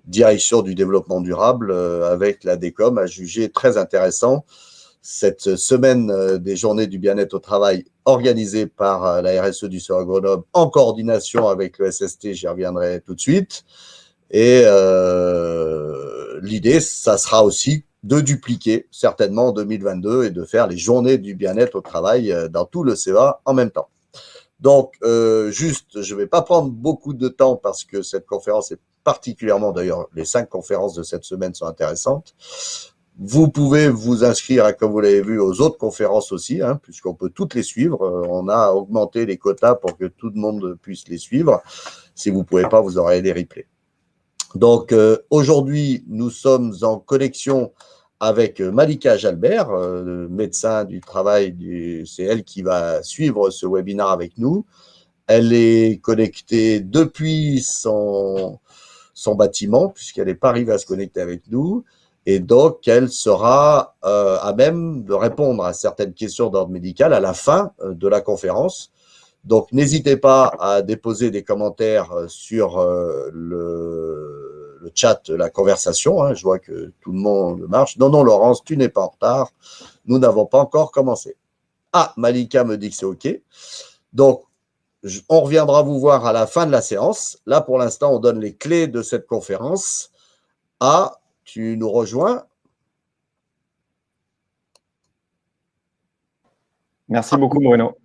direction du développement durable avec la DECOM a jugé très intéressant cette semaine des journées du bien-être au travail organisée par la RSE du CEA Grenoble en coordination avec le SST, j'y reviendrai tout de suite. Et l'idée, ça sera aussi de dupliquer certainement en 2022 et de faire les journées du bien-être au travail dans tout le CEA en même temps. Donc, juste, je ne vais pas prendre beaucoup de temps parce que cette conférence est particulièrement, d'ailleurs, les 5 conférences de cette semaine sont intéressantes. Vous pouvez vous inscrire, comme vous l'avez vu, aux autres conférences aussi, hein, puisqu'on peut toutes les suivre. On a augmenté les quotas pour que tout le monde puisse les suivre. Si vous ne pouvez pas, vous aurez les replays. Donc, aujourd'hui, nous sommes en connexion avec Malika Jalbert, médecin du travail, c'est elle qui va suivre ce webinaire avec nous. Elle est connectée depuis son bâtiment, puisqu'elle n'est pas arrivée à se connecter avec nous. Et donc, elle sera à même de répondre à certaines questions d'ordre médical à la fin de la conférence. Donc, n'hésitez pas à déposer des commentaires sur le chat, la conversation. Hein. Je vois que tout le monde marche. Non, non, Laurence, tu n'es pas en retard. Nous n'avons pas encore commencé. Ah, Malika me dit que c'est OK. Donc, on reviendra vous voir à la fin de la séance. Là, pour l'instant, on donne les clés de cette conférence. Ah, tu nous rejoins? Merci beaucoup, Bruno.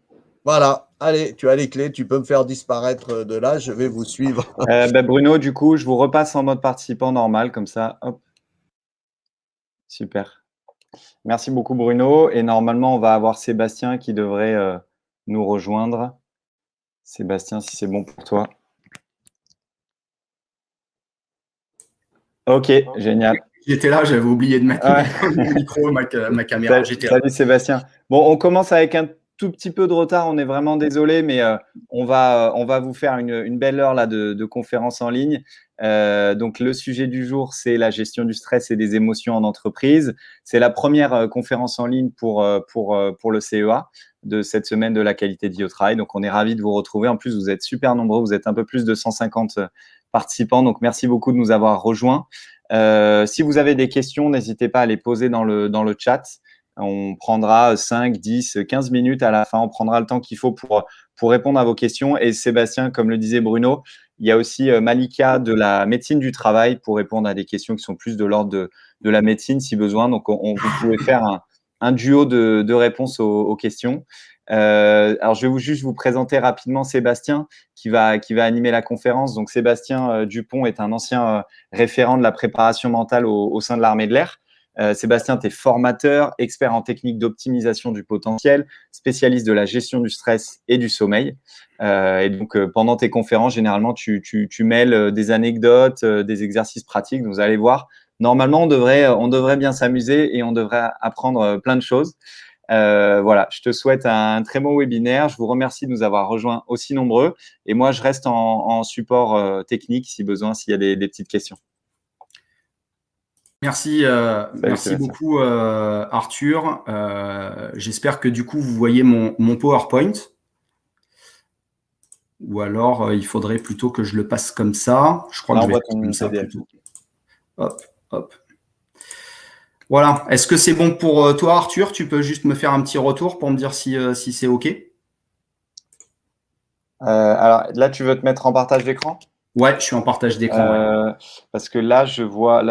Voilà, allez, tu as les clés, tu peux me faire disparaître de là, je vais vous suivre. Bruno, du coup, je vous repasse en mode participant normal, comme ça. Hop. Super. Merci beaucoup, Bruno. Et normalement, on va avoir Sébastien qui devrait nous rejoindre. Sébastien, si c'est bon pour toi. Ok, génial. J'étais là, j'avais oublié de mettre mon micro, ma caméra. Salut Sébastien. Bon, on commence avec un tout petit peu de retard, on est vraiment désolé, mais on va vous faire une belle heure là, de conférence en ligne. Donc, le sujet du jour, c'est la gestion du stress et des émotions en entreprise. C'est la première conférence en ligne pour le CEA de cette semaine de la qualité de vie au travail. Donc, on est ravis de vous retrouver. En plus, vous êtes super nombreux, vous êtes un peu plus de 150 participants. Donc, merci beaucoup de nous avoir rejoints. Si vous avez des questions, n'hésitez pas à les poser dans le chat. On prendra 5, 10, 15 minutes à la fin. On prendra le temps qu'il faut pour répondre à vos questions. Et Sébastien, comme le disait Bruno, il y a aussi Malika de la médecine du travail pour répondre à des questions qui sont plus de l'ordre de la médecine si besoin. Donc, vous pouvez faire un duo de réponses aux questions. Alors, je vais juste vous présenter rapidement Sébastien qui va animer la conférence. Donc, Sébastien Dupont est un ancien référent de la préparation mentale au sein de l'armée de l'air. Sébastien, tu es formateur, expert en technique d'optimisation du potentiel, spécialiste de la gestion du stress et du sommeil. Et donc, pendant tes conférences, généralement, tu mêles des anecdotes, des exercices pratiques. Donc, vous allez voir, normalement, on devrait bien s'amuser et on devrait apprendre plein de choses. Voilà, je te souhaite un très bon webinaire. Je vous remercie de nous avoir rejoints aussi nombreux. Et moi, je reste en support technique si besoin, s'il y a des petites questions. Merci, merci beaucoup Arthur. J'espère que du coup, vous voyez mon PowerPoint. Ou alors, il faudrait plutôt que je le passe comme ça. Je crois que je vais faire comme ça plutôt. Hop, hop. Voilà. Est-ce que c'est bon pour toi, Arthur? Tu peux juste me faire un petit retour pour me dire si c'est OK? Alors, là, tu veux te mettre en partage d'écran? Ouais, je suis en partage d'écran. Ouais. Parce que là, je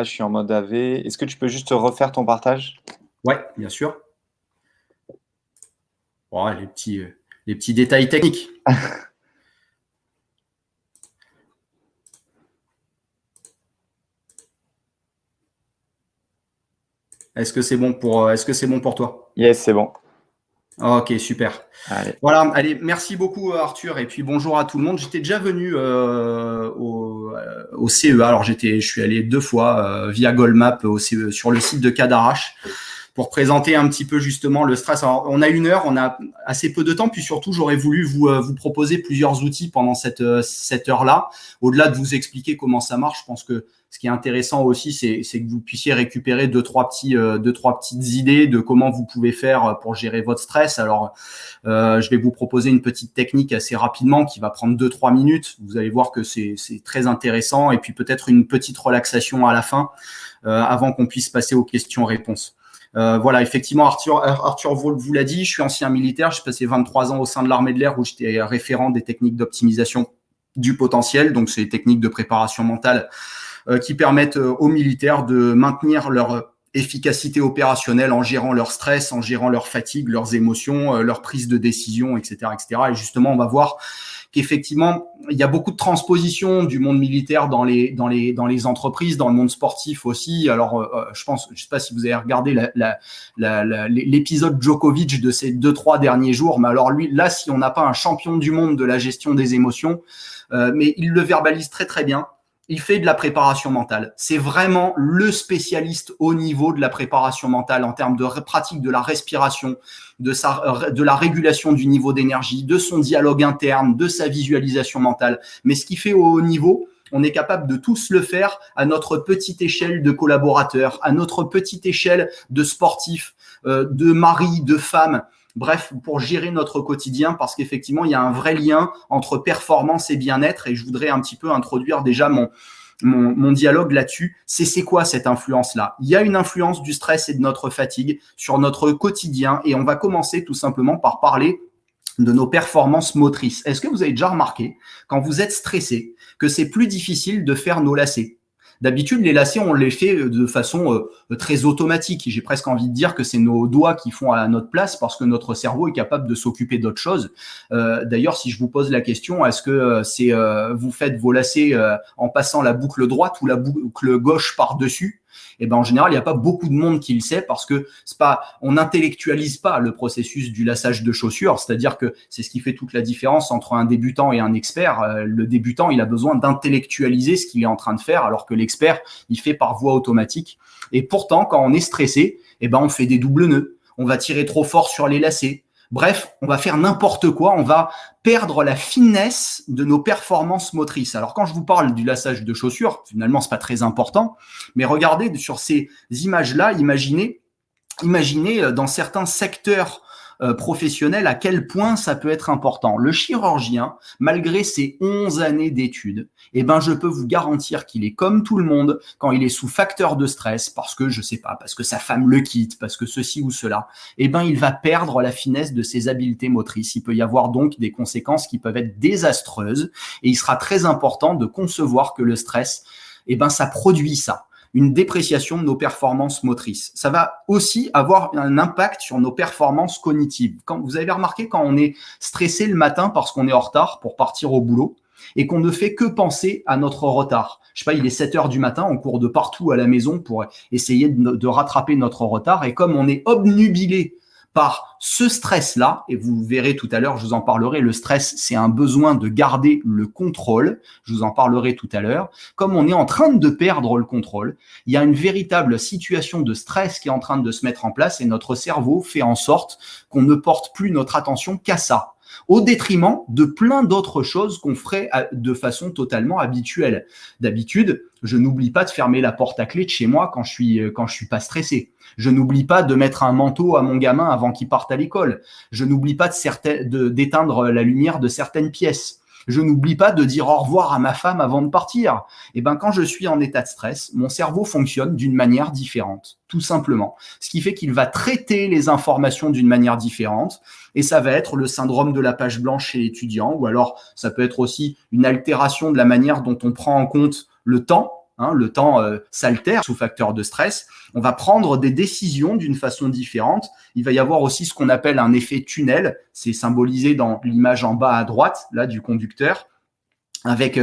suis en mode AV. Est-ce que tu peux juste refaire ton partage? Ouais, bien sûr. Oh, les petits détails techniques. Est-ce que c'est bon pour toi? Yes, c'est bon. Ok, super. Allez. Voilà, allez, merci beaucoup Arthur et puis bonjour à tout le monde. J'étais déjà venu au CEA. Alors je suis allé 2 fois via Goldmap au CEA, sur le site de Cadarache pour présenter un petit peu justement le stress. Alors, on a 1 heure, on a assez peu de temps, puis surtout, j'aurais voulu vous proposer plusieurs outils pendant cette heure-là. Au-delà de vous expliquer comment ça marche, je pense que ce qui est intéressant aussi, c'est que vous puissiez récupérer deux, trois petites idées de comment vous pouvez faire pour gérer votre stress. Alors, je vais vous proposer une petite technique assez rapidement qui va prendre 2-3 minutes. Vous allez voir que c'est très intéressant. Et puis peut-être une petite relaxation à la fin avant qu'on puisse passer aux questions-réponses. Voilà, effectivement, Arthur vous l'a dit, je suis ancien militaire. J'ai passé 23 ans au sein de l'armée de l'air où j'étais référent des techniques d'optimisation du potentiel. Donc, c'est des techniques de préparation mentale qui permettent aux militaires de maintenir leur efficacité opérationnelle en gérant leur stress, en gérant leur fatigue, leurs émotions, leur prise de décision, etc., etc. Et justement, on va voir qu'effectivement, il y a beaucoup de transpositions du monde militaire dans les entreprises, dans le monde sportif aussi. Alors, je sais pas si vous avez regardé l'épisode Djokovic de ces 2-3 derniers jours, mais alors lui, là, si on n'a pas un champion du monde de la gestion des émotions, mais il le verbalise très très bien. Il fait de la préparation mentale. C'est vraiment le spécialiste au niveau de la préparation mentale en termes de pratique de la respiration, de la régulation du niveau d'énergie, de son dialogue interne, de sa visualisation mentale. Mais ce qu'il fait au haut niveau, on est capable de tous le faire à notre petite échelle de collaborateurs, à notre petite échelle de sportifs, de maris, de femmes. Bref, pour gérer notre quotidien, parce qu'effectivement, il y a un vrai lien entre performance et bien-être. Et je voudrais un petit peu introduire déjà mon dialogue là-dessus. C'est quoi cette influence-là? Il y a une influence du stress et de notre fatigue sur notre quotidien. Et on va commencer tout simplement par parler de nos performances motrices. Est-ce que vous avez déjà remarqué, quand vous êtes stressé, que c'est plus difficile de faire nos lacets? D'habitude, les lacets, on les fait de façon très automatique. J'ai presque envie de dire que c'est nos doigts qui font à notre place parce que notre cerveau est capable de s'occuper d'autres choses. D'ailleurs, si je vous pose la question, est-ce que vous faites vos lacets en passant la boucle droite ou la boucle gauche par-dessus? Et ben en général, il n'y a pas beaucoup de monde qui le sait parce que on n'intellectualise pas le processus du laçage de chaussures. C'est-à-dire que c'est ce qui fait toute la différence entre un débutant et un expert. Le débutant, il a besoin d'intellectualiser ce qu'il est en train de faire, alors que l'expert, il fait par voie automatique. Et pourtant, quand on est stressé, et ben on fait des doubles nœuds. On va tirer trop fort sur les lacets. Bref, on va faire n'importe quoi, on va perdre la finesse de nos performances motrices. Alors quand je vous parle du laçage de chaussures, finalement c'est pas très important, mais regardez sur ces images-là, imaginez dans certains secteurs professionnels à quel point ça peut être important. Le chirurgien, malgré ses 11 années d'études, eh ben je peux vous garantir qu'il est comme tout le monde quand il est sous facteur de stress parce que je sais pas, parce que sa femme le quitte, parce que ceci ou cela, eh ben il va perdre la finesse de ses habiletés motrices. Il peut y avoir donc des conséquences qui peuvent être désastreuses et il sera très important de concevoir que le stress, eh ben ça produit ça. Une dépréciation de nos performances motrices. Ça va aussi avoir un impact sur nos performances cognitives. Quand vous avez remarqué, quand on est stressé le matin parce qu'on est en retard pour partir au boulot et qu'on ne fait que penser à notre retard. Je sais pas, il est 7 heures du matin, on court de partout à la maison pour essayer de rattraper notre retard et comme on est obnubilé par ce stress-là, et vous verrez tout à l'heure, je vous en parlerai, le stress, c'est un besoin de garder le contrôle, je vous en parlerai tout à l'heure. Comme on est en train de perdre le contrôle, il y a une véritable situation de stress qui est en train de se mettre en place et notre cerveau fait en sorte qu'on ne porte plus notre attention qu'à ça, au détriment de plein d'autres choses qu'on ferait de façon totalement habituelle. D'habitude, je n'oublie pas de fermer la porte à clé de chez moi quand je suis pas stressé. Je n'oublie pas de mettre un manteau à mon gamin avant qu'il parte à l'école. Je n'oublie pas d'éteindre la lumière de certaines pièces. Je n'oublie pas de dire au revoir à ma femme avant de partir. Et ben, quand je suis en état de stress, mon cerveau fonctionne d'une manière différente, tout simplement. Ce qui fait qu'il va traiter les informations d'une manière différente. Et ça va être le syndrome de la page blanche chez l'étudiant, ou alors ça peut être aussi une altération de la manière dont on prend en compte le temps. Le temps s'altère sous facteur de stress. On va prendre des décisions d'une façon différente. Il va y avoir aussi ce qu'on appelle un effet tunnel. C'est symbolisé dans l'image en bas à droite, là, du conducteur, avec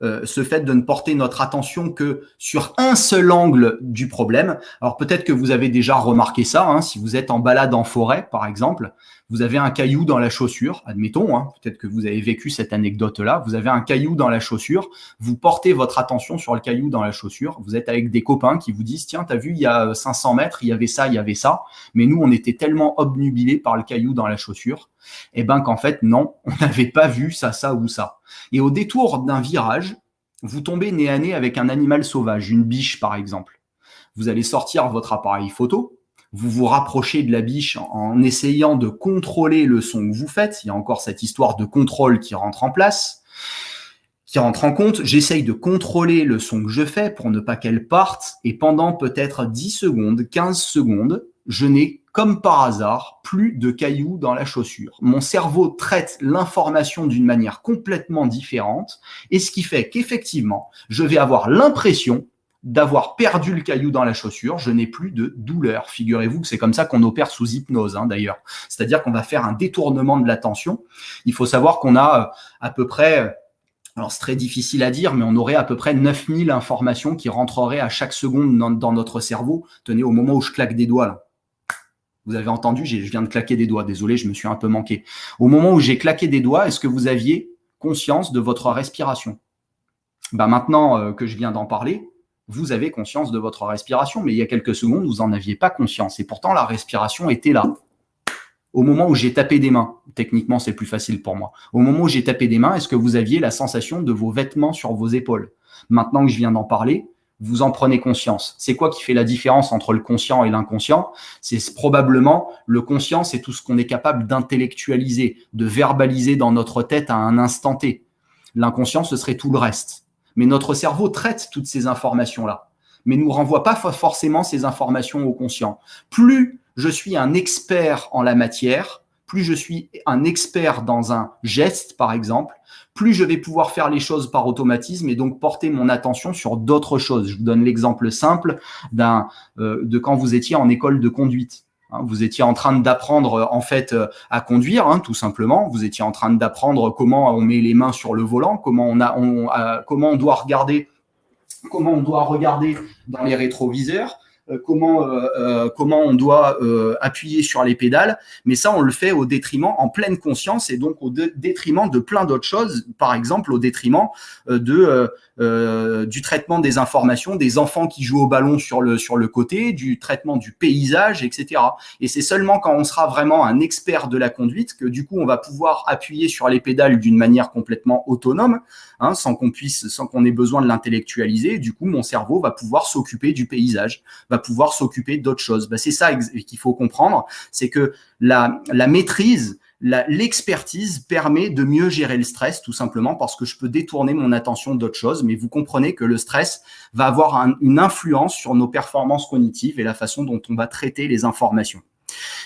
ce fait de ne porter notre attention que sur un seul angle du problème. Alors peut-être que vous avez déjà remarqué ça, si vous êtes en balade en forêt, par exemple, Vous avez un caillou dans la chaussure, admettons, hein, peut-être que vous avez vécu cette anecdote-là, vous avez un caillou dans la chaussure, vous portez votre attention sur le caillou dans la chaussure, vous êtes avec des copains qui vous disent « Tiens, t'as vu, il y a 500 mètres, il y avait ça, mais nous, on était tellement obnubilés par le caillou dans la chaussure, eh ben qu'en fait, non, on n'avait pas vu ça ou ça. » Et au détour d'un virage, vous tombez nez à nez avec un animal sauvage, une biche par exemple. Vous allez sortir votre appareil photo, vous vous rapprochez de la biche en essayant de contrôler le son que vous faites. Il y a encore cette histoire de contrôle qui rentre en place, qui rentre en compte. J'essaye de contrôler le son que je fais pour ne pas qu'elle parte. Et pendant peut-être 10 secondes, 15 secondes, je n'ai comme par hasard plus de cailloux dans la chaussure. Mon cerveau traite l'information d'une manière complètement différente. Et ce qui fait qu'effectivement, je vais avoir l'impression d'avoir perdu le caillou dans la chaussure, je n'ai plus de douleur. Figurez-vous que c'est comme ça qu'on opère sous hypnose, hein, d'ailleurs. C'est-à-dire qu'on va faire un détournement de l'attention. Il faut savoir qu'on a à peu près, alors c'est très difficile à dire, mais on aurait à peu près 9000 informations qui rentreraient à chaque seconde dans notre cerveau. Tenez, au moment où je claque des doigts, là. Vous avez entendu, je viens de claquer des doigts. Désolé, je me suis un peu manqué. Au moment où j'ai claqué des doigts, est-ce que vous aviez conscience de votre respiration? Ben maintenant que je viens d'en parler, vous avez conscience de votre respiration, mais il y a quelques secondes, vous n'en aviez pas conscience. Et pourtant, la respiration était là. Au moment où j'ai tapé des mains, techniquement, c'est plus facile pour moi. Au moment où j'ai tapé des mains, est-ce que vous aviez la sensation de vos vêtements sur vos épaules? Maintenant que je viens d'en parler, vous en prenez conscience. C'est quoi qui fait la différence entre le conscient et l'inconscient? C'est probablement le conscient, c'est tout ce qu'on est capable d'intellectualiser, de verbaliser dans notre tête à un instant T. L'inconscient, ce serait tout le reste. Mais notre cerveau traite toutes ces informations-là, mais nous renvoie pas forcément ces informations au conscient. Plus je suis un expert en la matière, plus je suis un expert dans un geste, par exemple, plus je vais pouvoir faire les choses par automatisme et donc porter mon attention sur d'autres choses. Je vous donne l'exemple simple de quand vous étiez en école de conduite. Vous étiez en train d'apprendre en fait à conduire, tout simplement. Vous étiez en train d'apprendre comment on met les mains sur le volant, comment on doit regarder dans les rétroviseurs, comment on doit appuyer sur les pédales. Mais ça, on le fait au détriment, en pleine conscience, et donc au détriment de plein d'autres choses. Par exemple, au détriment du traitement des informations, des enfants qui jouent au ballon sur le côté, du traitement du paysage, etc. Et c'est seulement quand on sera vraiment un expert de la conduite que du coup on va pouvoir appuyer sur les pédales d'une manière complètement autonome, sans qu'on ait besoin de l'intellectualiser. Du coup, mon cerveau va pouvoir s'occuper du paysage, va pouvoir s'occuper d'autres choses. C'est ça qu'il faut comprendre, c'est que la maîtrise, l'expertise permet de mieux gérer le stress, tout simplement parce que je peux détourner mon attention d'autres choses. Mais vous comprenez que le stress va avoir une influence sur nos performances cognitives et la façon dont on va traiter les informations.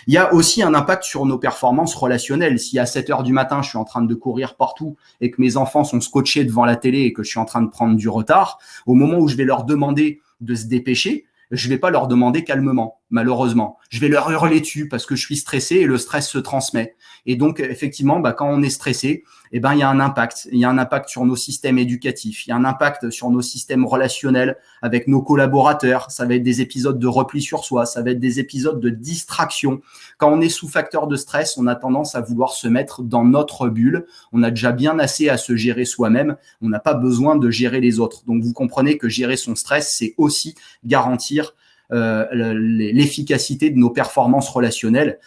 Il y a aussi un impact sur nos performances relationnelles. Si à 7 heures du matin, je suis en train de courir partout et que mes enfants sont scotchés devant la télé et que je suis en train de prendre du retard, au moment où je vais leur demander de se dépêcher, je vais pas leur demander calmement, malheureusement. Je vais leur hurler dessus parce que je suis stressé et le stress se transmet. Et donc, effectivement, quand on est stressé, il y a un impact. Il y a un impact sur nos systèmes éducatifs. Il y a un impact sur nos systèmes relationnels avec nos collaborateurs. Ça va être des épisodes de repli sur soi. Ça va être des épisodes de distraction. Quand on est sous facteur de stress, on a tendance à vouloir se mettre dans notre bulle. On a déjà bien assez à se gérer soi-même. On n'a pas besoin de gérer les autres. Donc, vous comprenez que gérer son stress, c'est aussi garantir l'efficacité de nos performances relationnelles,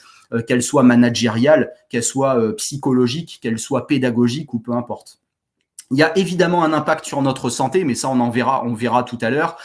qu'elles soient managériales, qu'elles soient psychologiques, qu'elles soient pédagogiques ou peu importe. Il y a évidemment un impact sur notre santé, mais ça on verra tout à l'heure.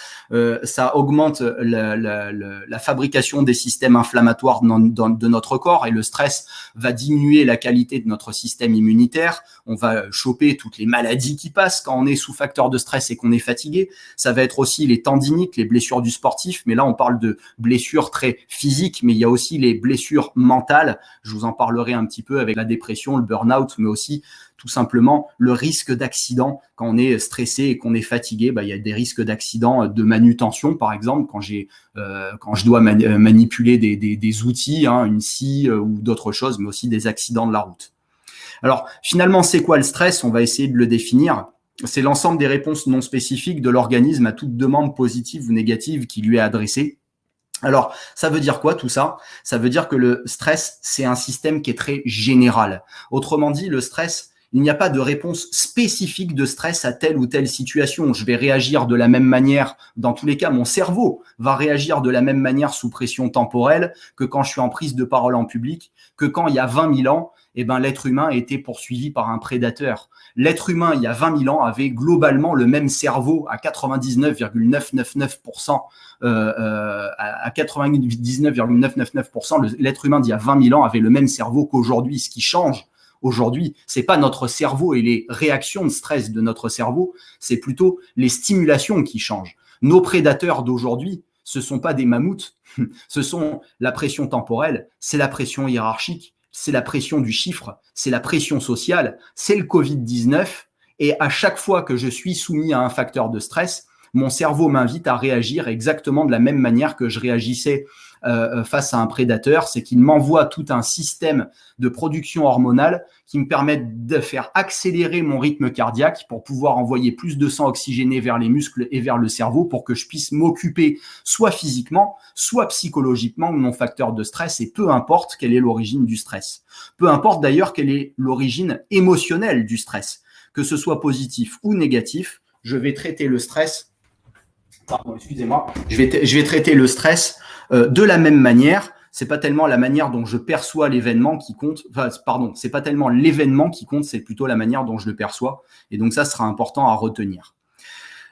Ça augmente la fabrication des systèmes inflammatoires de notre corps et le stress va diminuer la qualité de notre système immunitaire. On va choper toutes les maladies qui passent quand on est sous facteur de stress et qu'on est fatigué. Ça va être aussi les tendinites, les blessures du sportif, mais là on parle de blessures très physiques, mais il y a aussi les blessures mentales. Je vous en parlerai un petit peu avec la dépression, le burn-out, mais aussi tout simplement le risque d'accident. Quand on est stressé et qu'on est fatigué, il y a des risques d'accident de manutention, par exemple, quand je dois manipuler des outils, une scie ou d'autres choses, mais aussi des accidents de la route. Alors, finalement, c'est quoi le stress? On va essayer de le définir. C'est l'ensemble des réponses non spécifiques de l'organisme à toute demande positive ou négative qui lui est adressée. Alors, ça veut dire quoi tout ça? Ça veut dire que le stress, c'est un système qui est très général. Autrement dit, le stress, il n'y a pas de réponse spécifique de stress à telle ou telle situation. Je vais réagir de la même manière. Dans tous les cas, mon cerveau va réagir de la même manière sous pression temporelle que quand je suis en prise de parole en public, que quand il y a 20 000 ans, l'être humain a été poursuivi par un prédateur. L'être humain, il y a 20 000 ans, avait globalement le même cerveau à 99,999%. À 99,999%, l'être humain d'il y a 20 000 ans avait le même cerveau qu'aujourd'hui. Ce qui change aujourd'hui, c'est pas notre cerveau et les réactions de stress de notre cerveau, c'est plutôt les stimulations qui changent. Nos prédateurs d'aujourd'hui, ce sont pas des mammouths, ce sont la pression temporelle, c'est la pression hiérarchique, c'est la pression du chiffre, c'est la pression sociale, c'est le Covid-19. Et à chaque fois que je suis soumis à un facteur de stress, mon cerveau m'invite à réagir exactement de la même manière que je réagissais face à un prédateur. C'est qu'il m'envoie tout un système de production hormonale qui me permet de faire accélérer mon rythme cardiaque pour pouvoir envoyer plus de sang oxygéné vers les muscles et vers le cerveau pour que je puisse m'occuper soit physiquement, soit psychologiquement de mon facteur de stress, et peu importe quelle est l'origine du stress. Peu importe d'ailleurs quelle est l'origine émotionnelle du stress. Que ce soit positif ou négatif, je vais traiter le stress. Pardon, excusez-moi. Je vais traiter le stress de la même manière. C'est pas tellement la manière dont je perçois l'événement qui compte. Enfin, pardon, c'est pas tellement l'événement qui compte, c'est plutôt la manière dont je le perçois. Et donc ça sera important à retenir.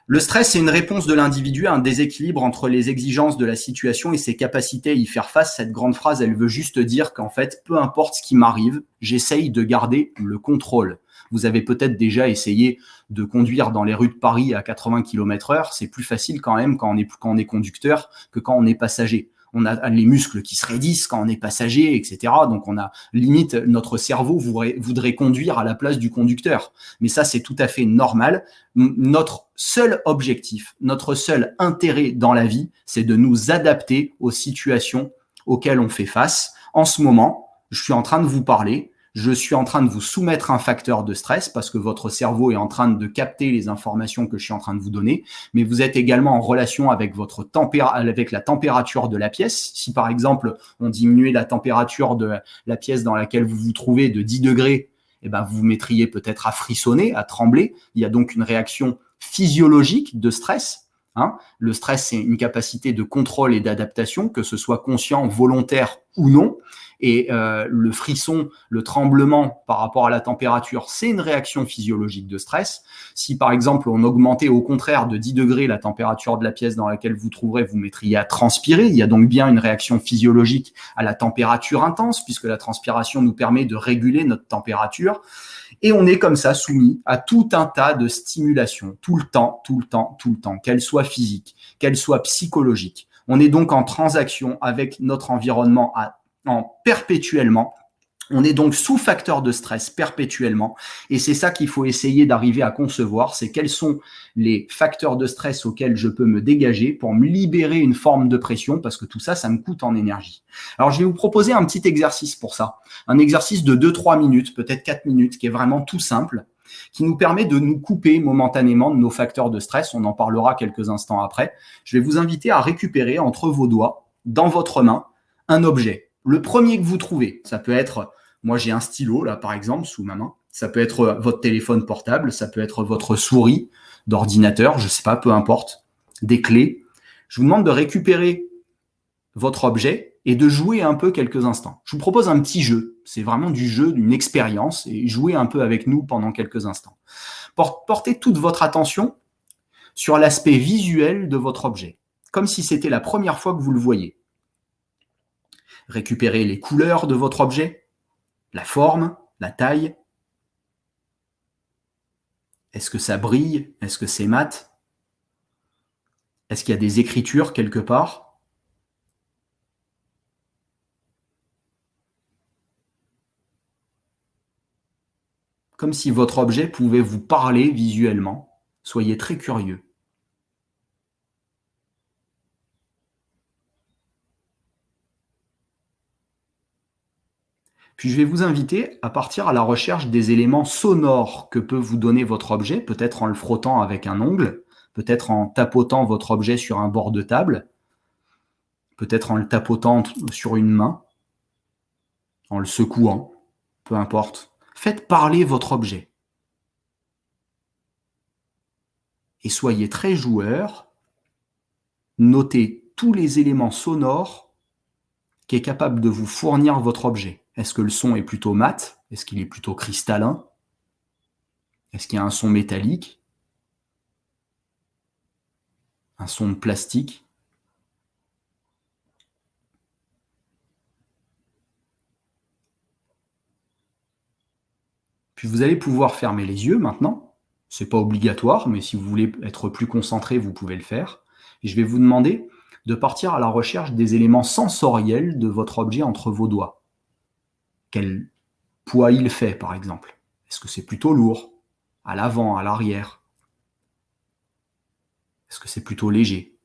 Le stress, c'est une réponse de l'individu à un déséquilibre entre les exigences de la situation et ses capacités à y faire face. Cette grande phrase, elle veut juste dire qu'en fait, peu importe ce qui m'arrive, j'essaye de garder le contrôle. Vous avez peut-être déjà essayé de conduire dans les rues de Paris à 80 km/h. C'est plus facile quand même quand on est conducteur que quand on est passager. On a les muscles qui se raidissent quand on est passager, etc. Donc, on a limite, notre cerveau voudrait conduire à la place du conducteur. Mais ça, c'est tout à fait normal. Notre seul objectif, notre seul intérêt dans la vie, c'est de nous adapter aux situations auxquelles on fait face. En ce moment, je suis en train de vous parler. Je suis en train de vous soumettre un facteur de stress parce que votre cerveau est en train de capter les informations que je suis en train de vous donner, mais vous êtes également en relation avec avec la température de la pièce. Si par exemple, on diminuait la température de la pièce dans laquelle vous vous trouvez de 10 degrés, vous vous mettriez peut-être à frissonner, à trembler. Il y a donc une réaction physiologique de stress. Le stress, c'est une capacité de contrôle et d'adaptation, que ce soit conscient, volontaire ou non. Et le frisson, le tremblement par rapport à la température, c'est une réaction physiologique de stress. Si par exemple on augmentait au contraire de 10 degrés la température de la pièce dans laquelle vous trouverez, vous mettriez à transpirer. Il y a donc bien une réaction physiologique à la température intense, puisque la transpiration nous permet de réguler notre température. Et on est comme ça soumis à tout un tas de stimulations, tout le temps, qu'elles soient physiques, qu'elles soient psychologiques. On est donc en transaction avec notre environnement perpétuellement. On est donc sous facteur de stress perpétuellement. Et c'est ça qu'il faut essayer d'arriver à concevoir, c'est quels sont les facteurs de stress auxquels je peux me dégager pour me libérer une forme de pression, parce que tout ça, ça me coûte en énergie. Alors, je vais vous proposer un petit exercice pour ça. Un exercice de 2-3 minutes, peut-être 4 minutes, qui est vraiment tout simple, qui nous permet de nous couper momentanément de nos facteurs de stress. On en parlera quelques instants après. Je vais vous inviter à récupérer entre vos doigts, dans votre main, un objet. Le premier que vous trouvez, ça peut être, moi j'ai un stylo là par exemple sous ma main, ça peut être votre téléphone portable, ça peut être votre souris d'ordinateur, je sais pas, peu importe, des clés. Je vous demande de récupérer votre objet et de jouer un peu quelques instants. Je vous propose un petit jeu, c'est vraiment du jeu, d'une expérience, et jouez un peu avec nous pendant quelques instants. Portez toute votre attention sur l'aspect visuel de votre objet, comme si c'était la première fois que vous le voyez. Récupérez les couleurs de votre objet, la forme, la taille. Est-ce que ça brille? Est-ce que c'est mat? Est-ce qu'il y a des écritures quelque part? Comme si votre objet pouvait vous parler visuellement. Soyez très curieux. Puis je vais vous inviter à partir à la recherche des éléments sonores que peut vous donner votre objet, peut-être en le frottant avec un ongle, peut-être en tapotant votre objet sur un bord de table, peut-être en le tapotant sur une main, en le secouant, peu importe. Faites parler votre objet. Et soyez très joueur. Notez tous les éléments sonores qu'est capable de vous fournir votre objet. Est-ce que le son est plutôt mat? Est-ce qu'il est plutôt cristallin? Est-ce qu'il y a un son métallique? Un son de plastique? Puis vous allez pouvoir fermer les yeux maintenant. Ce n'est pas obligatoire, mais si vous voulez être plus concentré, vous pouvez le faire. Et je vais vous demander de partir à la recherche des éléments sensoriels de votre objet entre vos doigts. Quel poids il fait, par exemple? Est-ce que c'est plutôt lourd? À l'avant, à l'arrière? Est-ce que c'est plutôt léger?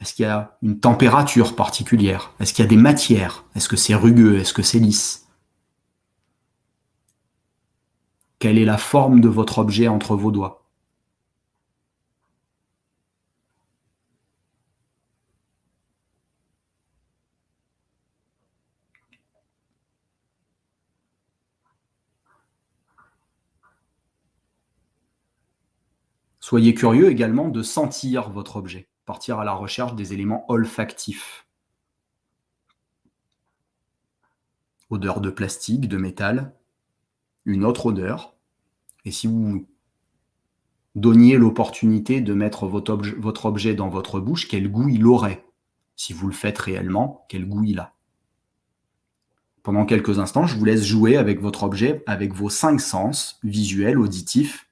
Est-ce qu'il y a une température particulière? Est-ce qu'il y a des matières? Est-ce que c'est rugueux? Est-ce que c'est lisse? Quelle est la forme de votre objet entre vos doigts? Soyez curieux également de sentir votre objet. Partir à la recherche des éléments olfactifs. Odeur de plastique, de métal, une autre odeur. Et si vous donniez l'opportunité de mettre votre objet dans votre bouche, quel goût il aurait? Si vous le faites réellement, quel goût il a? Pendant quelques instants, je vous laisse jouer avec votre objet, avec vos 5 sens, visuel, auditif,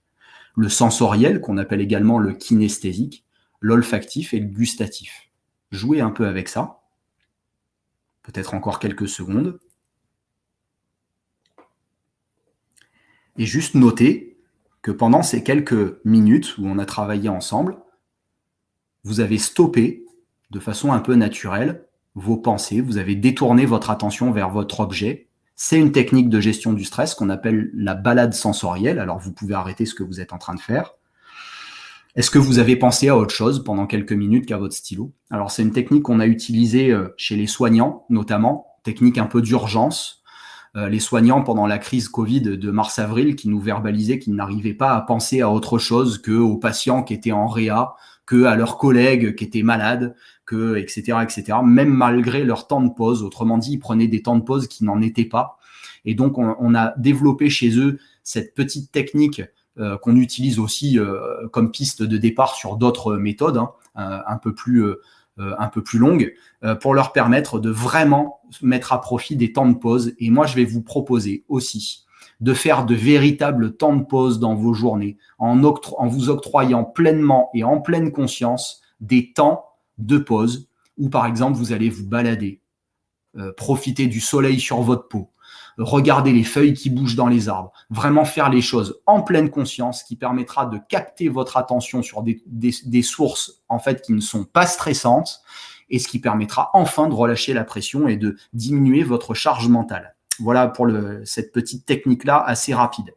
le sensoriel, qu'on appelle également le kinesthésique, l'olfactif et le gustatif. Jouez un peu avec ça. Peut-être encore quelques secondes. Et juste notez que pendant ces quelques minutes où on a travaillé ensemble, vous avez stoppé de façon un peu naturelle vos pensées, vous avez détourné votre attention vers votre objet. C'est une technique de gestion du stress qu'on appelle la balade sensorielle. Alors vous pouvez arrêter ce que vous êtes en train de faire. Est-ce que vous avez pensé à autre chose pendant quelques minutes qu'à votre stylo? Alors c'est une technique qu'on a utilisée chez les soignants notamment, technique un peu d'urgence. Les soignants pendant la crise Covid de mars-avril qui nous verbalisaient qu'ils n'arrivaient pas à penser à autre chose qu'aux patients qui étaient en réa, qu'à leurs collègues qui étaient malades, etc., etc., même malgré leur temps de pause. Autrement dit, ils prenaient des temps de pause qui n'en étaient pas. Et donc, on a développé chez eux cette petite technique qu'on utilise aussi comme piste de départ sur d'autres méthodes, un peu plus longues, pour leur permettre de vraiment mettre à profit des temps de pause. Et moi, je vais vous proposer aussi de faire de véritables temps de pause dans vos journées, en vous octroyant pleinement et en pleine conscience des temps de pause où, par exemple, vous allez vous balader, profiter du soleil sur votre peau, regarder les feuilles qui bougent dans les arbres, vraiment faire les choses en pleine conscience qui permettra de capter votre attention sur des sources en fait qui ne sont pas stressantes et ce qui permettra enfin de relâcher la pression et de diminuer votre charge mentale. Voilà pour cette petite technique-là assez rapide.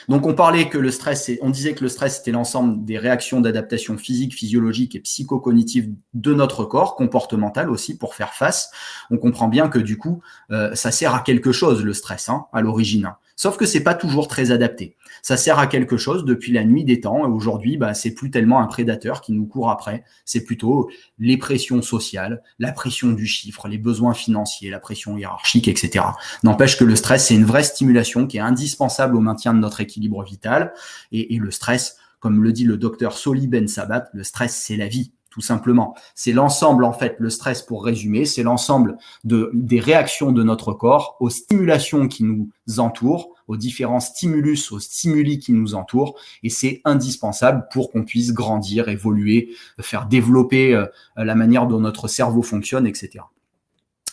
Donc, on disait que le stress, c'était l'ensemble des réactions d'adaptation physique, physiologique et psychocognitive de notre corps, comportementale aussi, pour faire face. On comprend bien que du coup, ça sert à quelque chose, le stress, à l'origine. Sauf que c'est pas toujours très adapté. Ça sert à quelque chose depuis la nuit des temps. Et aujourd'hui, c'est plus tellement un prédateur qui nous court après. C'est plutôt les pressions sociales, la pression du chiffre, les besoins financiers, la pression hiérarchique, etc. N'empêche que le stress, c'est une vraie stimulation qui est indispensable au maintien de notre équilibre vital. Et le stress, comme le dit le docteur Soli Ben Sabat, le stress, c'est la vie. Tout simplement. C'est l'ensemble, en fait, le stress, pour résumer, c'est l'ensemble des réactions de notre corps aux stimulations qui nous entourent, aux différents stimulus, aux stimuli qui nous entourent, et c'est indispensable pour qu'on puisse grandir, évoluer, faire développer la manière dont notre cerveau fonctionne, etc.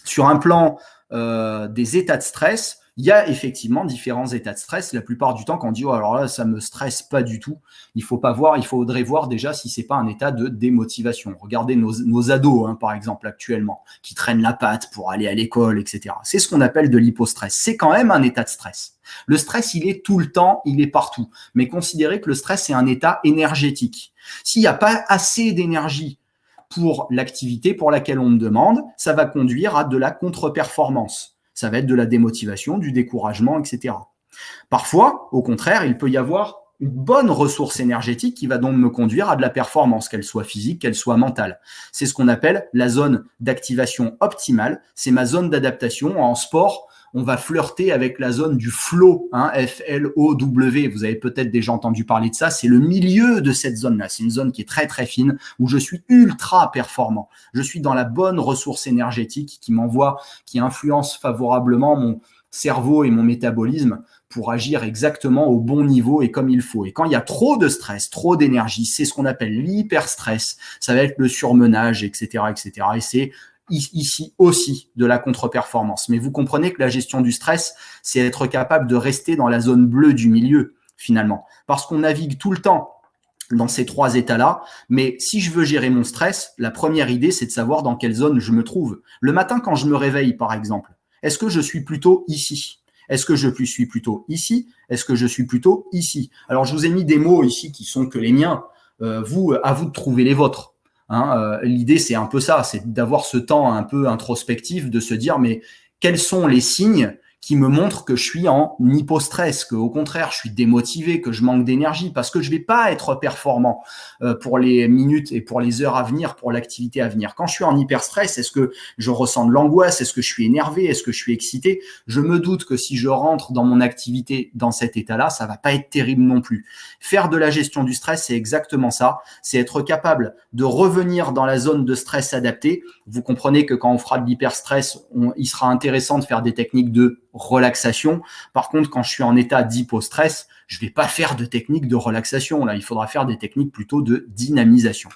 Sur un plan des états de stress, il y a effectivement différents états de stress. La plupart du temps, quand on dit « oh, alors là, ça me stresse pas du tout », il faudrait voir déjà si c'est pas un état de démotivation. Regardez nos ados, par exemple, actuellement, qui traînent la patte pour aller à l'école, etc. C'est ce qu'on appelle de l'hypostress. C'est quand même un état de stress. Le stress, il est tout le temps, il est partout. Mais considérez que le stress, c'est un état énergétique. S'il n'y a pas assez d'énergie pour l'activité pour laquelle on me demande, ça va conduire à de la contre-performance. Ça va être de la démotivation, du découragement, etc. Parfois, au contraire, il peut y avoir une bonne ressource énergétique qui va donc me conduire à de la performance, qu'elle soit physique, qu'elle soit mentale. C'est ce qu'on appelle la zone d'activation optimale. C'est ma zone d'adaptation. En sport, on va flirter avec la zone du flow, F-L-O-W. Vous avez peut-être déjà entendu parler de ça. C'est le milieu de cette zone-là. C'est une zone qui est très, très fine où je suis ultra performant. Je suis dans la bonne ressource énergétique qui influence favorablement mon cerveau et mon métabolisme pour agir exactement au bon niveau et comme il faut. Et quand il y a trop de stress, trop d'énergie, c'est ce qu'on appelle l'hyperstress. Ça va être le surmenage, etc., etc. Et c'est ici aussi de la contre-performance. Mais vous comprenez que la gestion du stress, c'est être capable de rester dans la zone bleue du milieu, finalement. Parce qu'on navigue tout le temps dans ces trois états-là. Mais si je veux gérer mon stress, la première idée, c'est de savoir dans quelle zone je me trouve. Le matin, quand je me réveille, par exemple, est-ce que je suis plutôt ici ? Est-ce que je suis plutôt ici ? Est-ce que je suis plutôt ici ? Alors, je vous ai mis des mots ici qui sont que les miens. À vous de trouver les vôtres. L'idée, c'est un peu ça, c'est d'avoir ce temps un peu introspectif, de se dire, mais quels sont les signes qui me montrent que je suis en hypostress, que au contraire, je suis démotivé, que je manque d'énergie, parce que je vais pas être performant pour les minutes et pour les heures à venir, pour l'activité à venir. Quand je suis en hyperstress, est-ce que je ressens de l'angoisse? Est-ce que je suis énervé? Est-ce que je suis excité? Je me doute que si je rentre dans mon activité dans cet état-là, ça va pas être terrible non plus. Faire de la gestion du stress, c'est exactement ça. C'est être capable de revenir dans la zone de stress adaptée. Vous comprenez que quand on fera de l'hyperstress, il sera intéressant de faire des techniques de relaxation. Par contre, quand je suis en état d'hypostress, je vais pas faire de techniques de relaxation. Là, il faudra faire des techniques plutôt de dynamisation.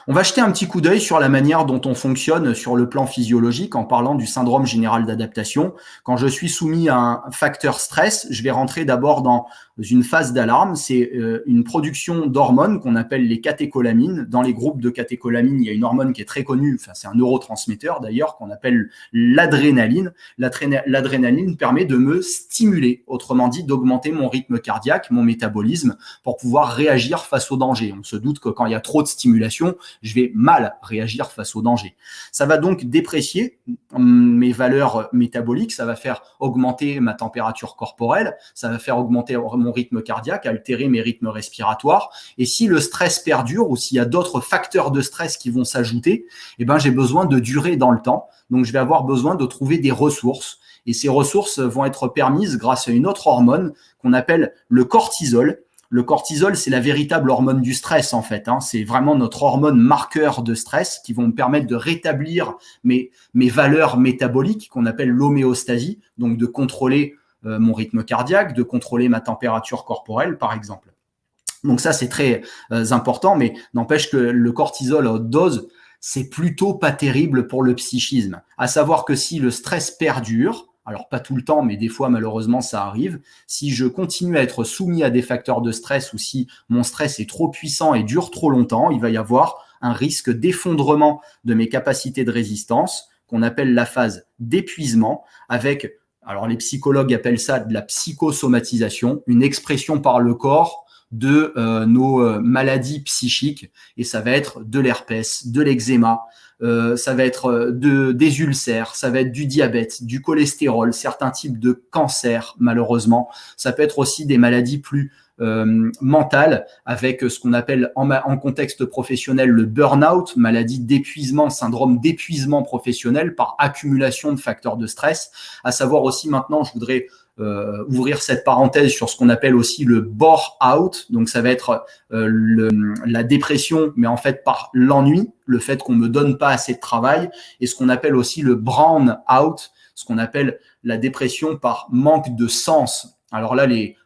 On va jeter un petit coup d'œil sur la manière dont on fonctionne sur le plan physiologique en parlant du syndrome général d'adaptation. Quand je suis soumis à un facteur stress, je vais rentrer d'abord dans une phase d'alarme. C'est une production d'hormones qu'on appelle les catécholamines. Dans les groupes de catécholamines, il y a une hormone qui est très connue, enfin c'est un neurotransmetteur d'ailleurs, qu'on appelle l'adrénaline. L'adrénaline permet de me stimuler, autrement dit d'augmenter mon rythme cardiaque, mon métabolisme, pour pouvoir réagir face au danger. On se doute que quand il y a trop de stimulation, je vais mal réagir face au danger. Ça va donc déprécier mes valeurs métaboliques, ça va faire augmenter ma température corporelle, ça va faire augmenter mon rythme cardiaque, altérer mes rythmes respiratoires. Et si le stress perdure ou s'il y a d'autres facteurs de stress qui vont s'ajouter, eh ben, j'ai besoin de durer dans le temps. Donc, je vais avoir besoin de trouver des ressources. Et ces ressources vont être permises grâce à une autre hormone qu'on appelle le cortisol. Le cortisol, c'est la véritable hormone du stress, en fait. C'est vraiment notre hormone marqueur de stress qui vont me permettre de rétablir mes valeurs métaboliques qu'on appelle l'homéostasie, donc de contrôler mon rythme cardiaque, de contrôler ma température corporelle, par exemple. Donc ça, c'est très important, mais n'empêche que le cortisol à haute dose, c'est plutôt pas terrible pour le psychisme. À savoir que si le stress perdure, alors pas tout le temps, mais des fois malheureusement ça arrive, si je continue à être soumis à des facteurs de stress ou si mon stress est trop puissant et dure trop longtemps, il va y avoir un risque d'effondrement de mes capacités de résistance qu'on appelle la phase d'épuisement avec, alors les psychologues appellent ça de la psychosomatisation, une expression par le corps de nos maladies psychiques, et ça va être de l'herpès, de l'eczéma, ça va être des ulcères, ça va être du diabète, du cholestérol, certains types de cancers malheureusement. Ça peut être aussi des maladies plus mentales avec ce qu'on appelle en contexte professionnel le burn-out, maladie d'épuisement, syndrome d'épuisement professionnel par accumulation de facteurs de stress. À savoir aussi maintenant, je voudrais ouvrir cette parenthèse sur ce qu'on appelle aussi le bore-out. Donc, ça va être la dépression, mais en fait par l'ennui, le fait qu'on me donne pas assez de travail, et ce qu'on appelle aussi le brown-out, ce qu'on appelle la dépression par manque de sens. Alors là, les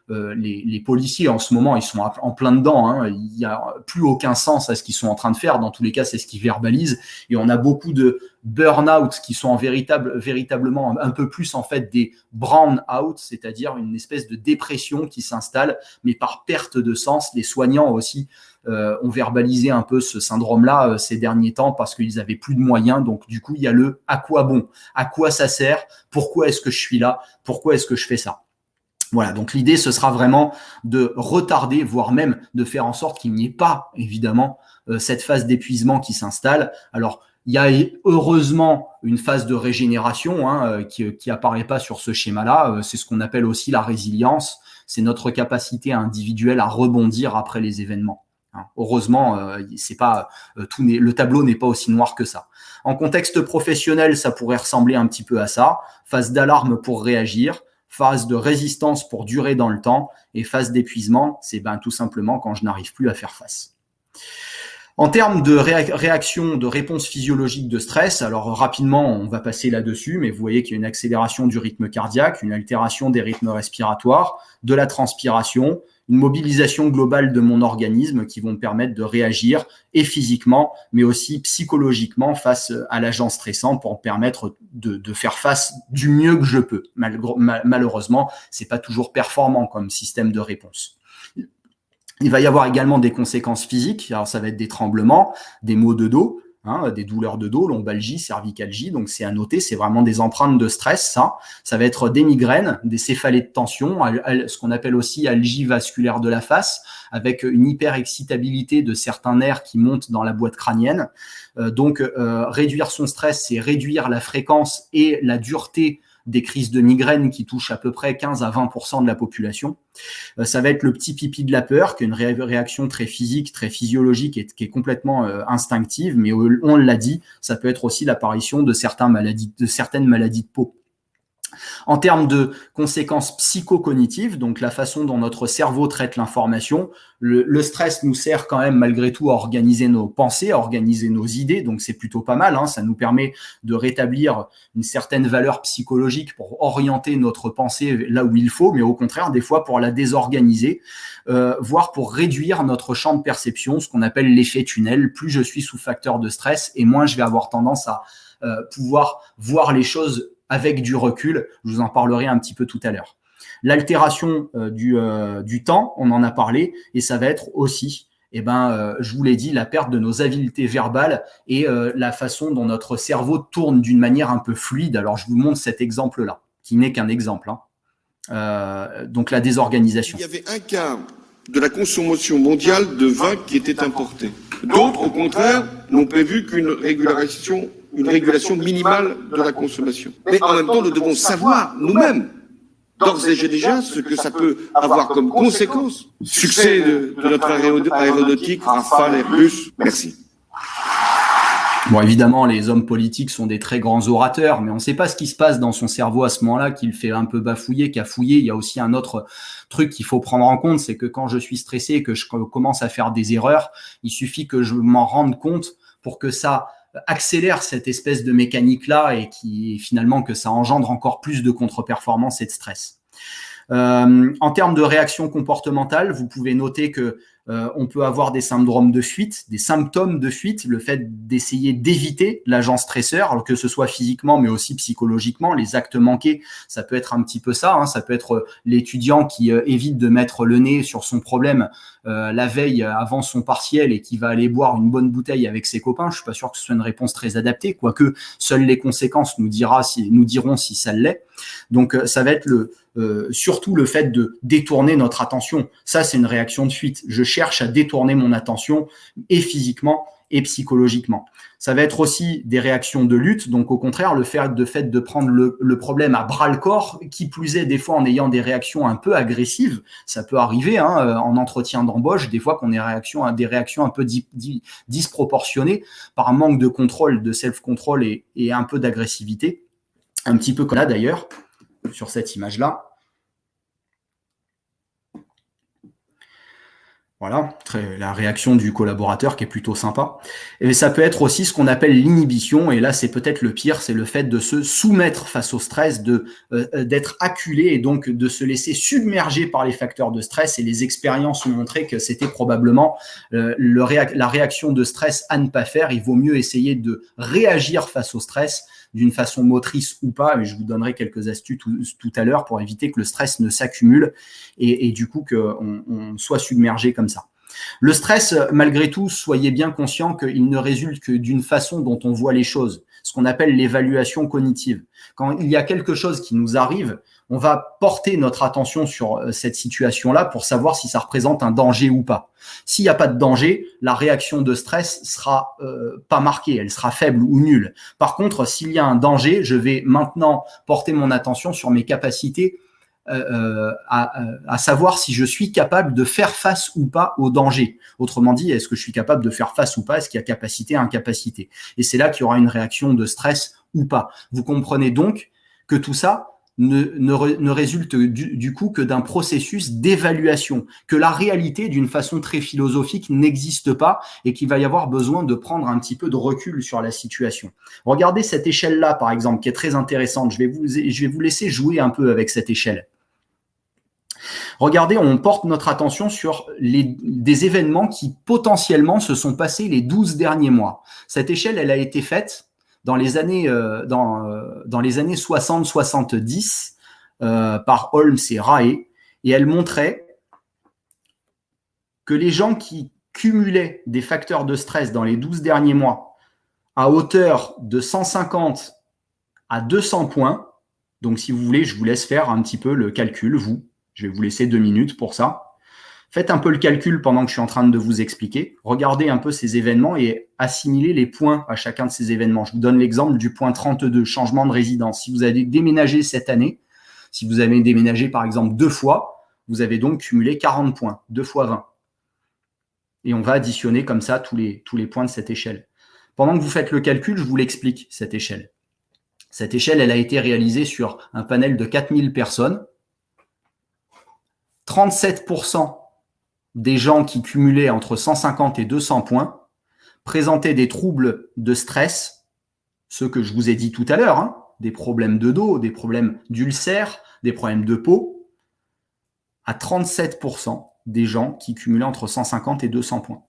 policiers, en ce moment, ils sont en plein dedans. Il n'y a plus aucun sens à ce qu'ils sont en train de faire. Dans tous les cas, c'est ce qu'ils verbalisent. Et on a beaucoup de burn-out qui sont véritablement un peu plus en fait des brown-out, c'est-à-dire une espèce de dépression qui s'installe, mais par perte de sens. Les soignants aussi ont verbalisé un peu ce syndrome-là ces derniers temps parce qu'ils avaient plus de moyens. Donc, du coup, il y a le « à quoi bon ?» À quoi ça sert ? Pourquoi est-ce que je suis là ? Pourquoi est-ce que je fais ça ? Voilà, donc l'idée, ce sera vraiment de retarder, voire même de faire en sorte qu'il n'y ait pas, évidemment, cette phase d'épuisement qui s'installe. Alors, il y a heureusement une phase de régénération qui apparaît pas sur ce schéma-là. C'est ce qu'on appelle aussi la résilience. C'est notre capacité individuelle à rebondir après les événements. Heureusement, le tableau n'est pas aussi noir que ça. En contexte professionnel, ça pourrait ressembler un petit peu à ça. Phase d'alarme pour réagir. Phase de résistance pour durer dans le temps et phase d'épuisement, c'est tout simplement quand je n'arrive plus à faire face. En termes de réaction, de réponse physiologique de stress, alors rapidement, on va passer là-dessus, mais vous voyez qu'il y a une accélération du rythme cardiaque, une altération des rythmes respiratoires, de la transpiration, une mobilisation globale de mon organisme qui vont me permettre de réagir et physiquement, mais aussi psychologiquement face à l'agent stressant pour me permettre de faire face du mieux que je peux. Malheureusement, c'est pas toujours performant comme système de réponse. Il va y avoir également des conséquences physiques. Alors, ça va être des tremblements, des maux de dos, des douleurs de dos, lombalgie, cervicalgie. Donc, c'est à noter, c'est vraiment des empreintes de stress, ça. Ça va être des migraines, des céphalées de tension, ce qu'on appelle aussi algie vasculaire de la face, avec une hyperexcitabilité de certains nerfs qui montent dans la boîte crânienne. Donc, réduire son stress, c'est réduire la fréquence et la dureté des crises de migraine qui touchent à peu près 15 à 20% de la population. Ça va être le petit pipi de la peur, qui est une réaction très physique, très physiologique et qui est complètement instinctive, mais on l'a dit, ça peut être aussi l'apparition de certaines maladies de peau. En termes de conséquences psychocognitives, donc la façon dont notre cerveau traite l'information, le stress nous sert quand même malgré tout à organiser nos pensées, à organiser nos idées, donc c'est plutôt pas mal, ça nous permet de rétablir une certaine valeur psychologique pour orienter notre pensée là où il faut, mais au contraire, des fois pour la désorganiser, voire pour réduire notre champ de perception, ce qu'on appelle l'effet tunnel. Plus je suis sous facteur de stress et moins je vais avoir tendance à pouvoir voir les choses avec du recul. Je vous en parlerai un petit peu tout à l'heure. L'altération du temps, on en a parlé, et ça va être aussi, je vous l'ai dit, la perte de nos habiletés verbales et la façon dont notre cerveau tourne d'une manière un peu fluide. Alors, je vous montre cet exemple-là, qui n'est qu'un exemple. Donc, la désorganisation. Il y avait un quart de la consommation mondiale de vin qui était importé. D'autres, au contraire, n'ont prévu qu'une régulation minimale de la consommation. Mais en même temps, nous devons savoir nous-mêmes, d'ores et déjà, ce que ça peut avoir comme conséquence. Succès de notre aéronautique, Rafale, Airbus. Merci. Bon, évidemment, les hommes politiques sont des très grands orateurs, mais on ne sait pas ce qui se passe dans son cerveau à ce moment-là, qu'il fait un peu bafouiller, cafouiller. Il y a aussi un autre truc qu'il faut prendre en compte, c'est que quand je suis stressé et que je commence à faire des erreurs, il suffit que je m'en rende compte pour que ça accélère cette espèce de mécanique-là et finalement que ça engendre encore plus de contre-performance et de stress. En termes de réaction comportementale, vous pouvez noter que on peut avoir des symptômes de fuite, le fait d'essayer d'éviter l'agent stresseur, alors que ce soit physiquement mais aussi psychologiquement. Les actes manqués, ça peut être un petit peu ça, ça peut être l'étudiant qui évite de mettre le nez sur son problème la veille avant son partiel et qui va aller boire une bonne bouteille avec ses copains. Je suis pas sûr que ce soit une réponse très adaptée, quoique seules les conséquences nous diront si ça l'est. Donc ça va être surtout le fait de détourner notre attention. Ça, c'est une réaction de fuite. Je cherche à détourner mon attention et physiquement et psychologiquement. Ça va être aussi des réactions de lutte. Donc, au contraire, le fait de prendre le problème à bras-le-corps, qui plus est des fois en ayant des réactions un peu agressives. Ça peut arriver en entretien d'embauche, des fois qu'on ait des réactions un peu disproportionnées par un manque de contrôle, de self-control et un peu d'agressivité. Un petit peu comme là d'ailleurs, sur cette image-là. Voilà, la réaction du collaborateur qui est plutôt sympa. Et ça peut être aussi ce qu'on appelle l'inhibition, et là c'est peut-être le pire, c'est le fait de se soumettre face au stress, d'être acculé et donc de se laisser submerger par les facteurs de stress. Et les expériences ont montré que c'était probablement la réaction de stress à ne pas faire. Il vaut mieux essayer de réagir face au stress d'une façon motrice ou pas, et je vous donnerai quelques astuces tout à l'heure pour éviter que le stress ne s'accumule et du coup qu'on soit submergé comme ça. Le stress, malgré tout, soyez bien conscient qu'il ne résulte que d'une façon dont on voit les choses, ce qu'on appelle l'évaluation cognitive. Quand il y a quelque chose qui nous arrive, on va porter notre attention sur cette situation-là pour savoir si ça représente un danger ou pas. S'il n'y a pas de danger, la réaction de stress sera pas marquée, elle sera faible ou nulle. Par contre, s'il y a un danger, je vais maintenant porter mon attention sur mes capacités à savoir si je suis capable de faire face ou pas au danger. Autrement dit, est-ce que je suis capable de faire face ou pas? Est-ce qu'il y a capacité, incapacité? Et c'est là qu'il y aura une réaction de stress ou pas. Vous comprenez donc que tout ça ne résulte du coup que d'un processus d'évaluation, que la réalité, d'une façon très philosophique, n'existe pas et qu'il va y avoir besoin de prendre un petit peu de recul sur la situation. Regardez cette échelle-là, par exemple, qui est très intéressante. Je vais vous laisser jouer un peu avec cette échelle. Regardez, on porte notre attention sur des événements qui potentiellement se sont passés les 12 derniers mois. Cette échelle, elle a été faite dans les années 60-70 par Holmes et Rae, et elle montrait que les gens qui cumulaient des facteurs de stress dans les 12 derniers mois à hauteur de 150 à 200 points, donc si vous voulez, je vous laisse faire un petit peu le calcul, vous. Je vais vous laisser 2 minutes pour ça. Faites un peu le calcul pendant que je suis en train de vous expliquer. Regardez un peu ces événements et assimilez les points à chacun de ces événements. Je vous donne l'exemple du point 32, changement de résidence. Si vous avez déménagé cette année, si vous avez déménagé par exemple 2 fois, vous avez donc cumulé 40 points, 2 fois 20. Et on va additionner comme ça tous les points de cette échelle. Pendant que vous faites le calcul, je vous l'explique, cette échelle. Cette échelle, elle a été réalisée sur un panel de 4000 personnes. 37% des gens qui cumulaient entre 150 et 200 points présentaient des troubles de stress, ceux que je vous ai dit tout à l'heure, hein, des problèmes de dos, des problèmes d'ulcères, des problèmes de peau, à 37% des gens qui cumulaient entre 150 et 200 points.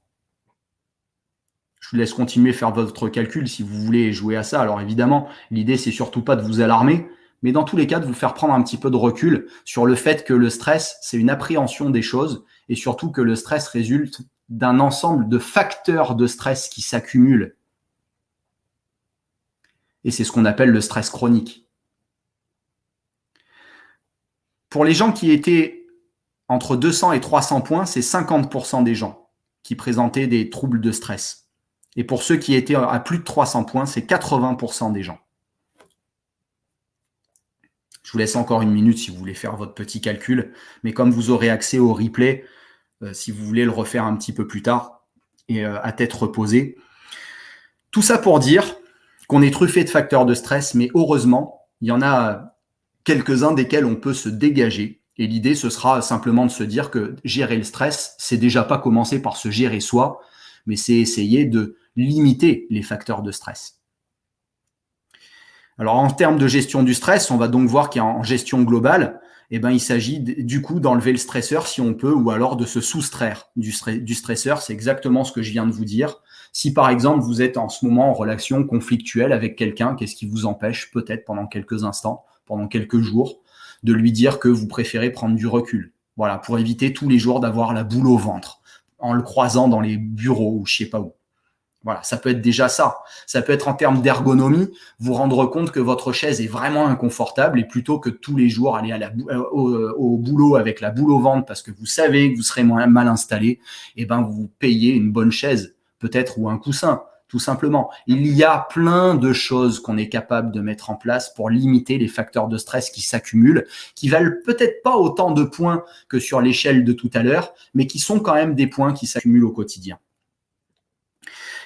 Je vous laisse continuer à faire votre calcul si vous voulez jouer à ça. Alors évidemment, l'idée, c'est surtout pas de vous alarmer, mais dans tous les cas, de vous faire prendre un petit peu de recul sur le fait que le stress, c'est une appréhension des choses et surtout que le stress résulte d'un ensemble de facteurs de stress qui s'accumulent. Et c'est ce qu'on appelle le stress chronique. Pour les gens qui étaient entre 200 et 300 points, c'est 50% des gens qui présentaient des troubles de stress. Et pour ceux qui étaient à plus de 300 points, c'est 80% des gens. Je vous laisse encore 1 minute si vous voulez faire votre petit calcul, mais comme vous aurez accès au replay, si vous voulez le refaire un petit peu plus tard et à tête reposée. Tout ça pour dire qu'on est truffé de facteurs de stress, mais heureusement, il y en a quelques-uns desquels on peut se dégager. Et l'idée, ce sera simplement de se dire que gérer le stress, c'est déjà pas commencer par se gérer soi, mais c'est essayer de limiter les facteurs de stress. Alors, en termes de gestion du stress, on va donc voir qu'en gestion globale, il s'agit du coup d'enlever le stresseur si on peut, ou alors de se soustraire du stresseur. C'est exactement ce que je viens de vous dire. Si par exemple, vous êtes en ce moment en relation conflictuelle avec quelqu'un, qu'est-ce qui vous empêche peut-être pendant quelques instants, pendant quelques jours, de lui dire que vous préférez prendre du recul? Voilà, pour éviter tous les jours d'avoir la boule au ventre, en le croisant dans les bureaux ou je sais pas où. Voilà, ça peut être déjà ça. Ça peut être en termes d'ergonomie, vous rendre compte que votre chaise est vraiment inconfortable et plutôt que tous les jours aller au boulot avec la boule au ventre parce que vous savez que vous serez mal installé, vous payez une bonne chaise peut-être ou un coussin, tout simplement. Il y a plein de choses qu'on est capable de mettre en place pour limiter les facteurs de stress qui s'accumulent, qui valent peut-être pas autant de points que sur l'échelle de tout à l'heure, mais qui sont quand même des points qui s'accumulent au quotidien.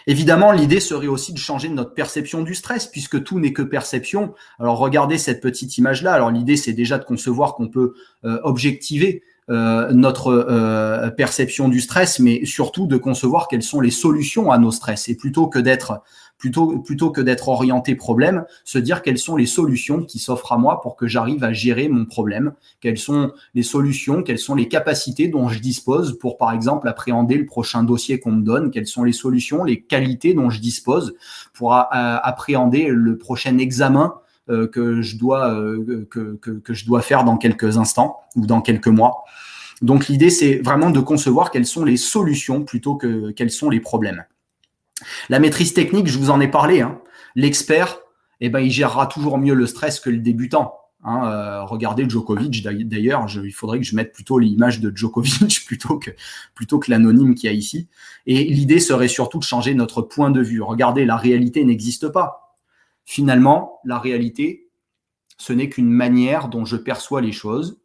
Évidemment, l'idée serait aussi de changer notre perception du stress, puisque tout n'est que perception. Alors, regardez cette petite image-là. Alors, l'idée, c'est déjà de concevoir qu'on peut objectiver notre perception du stress, mais surtout de concevoir quelles sont les solutions à nos stress. Et plutôt que d'être orienté problème, se dire quelles sont les solutions qui s'offrent à moi pour que j'arrive à gérer mon problème, quelles sont les solutions, quelles sont les capacités dont je dispose pour, par exemple, appréhender le prochain dossier qu'on me donne, quelles sont les solutions, les qualités dont je dispose pour appréhender le prochain examen que je dois faire dans quelques instants ou dans quelques mois. Donc, l'idée, c'est vraiment de concevoir quelles sont les solutions plutôt que quels sont les problèmes. La maîtrise technique, je vous en ai parlé. L'expert, il gérera toujours mieux le stress que le débutant. Regardez Djokovic, d'ailleurs, il faudrait que je mette plutôt l'image de Djokovic plutôt que l'anonyme qu'il y a ici. Et l'idée serait surtout de changer notre point de vue. Regardez, la réalité n'existe pas. Finalement, la réalité, ce n'est qu'une manière dont je perçois les choses.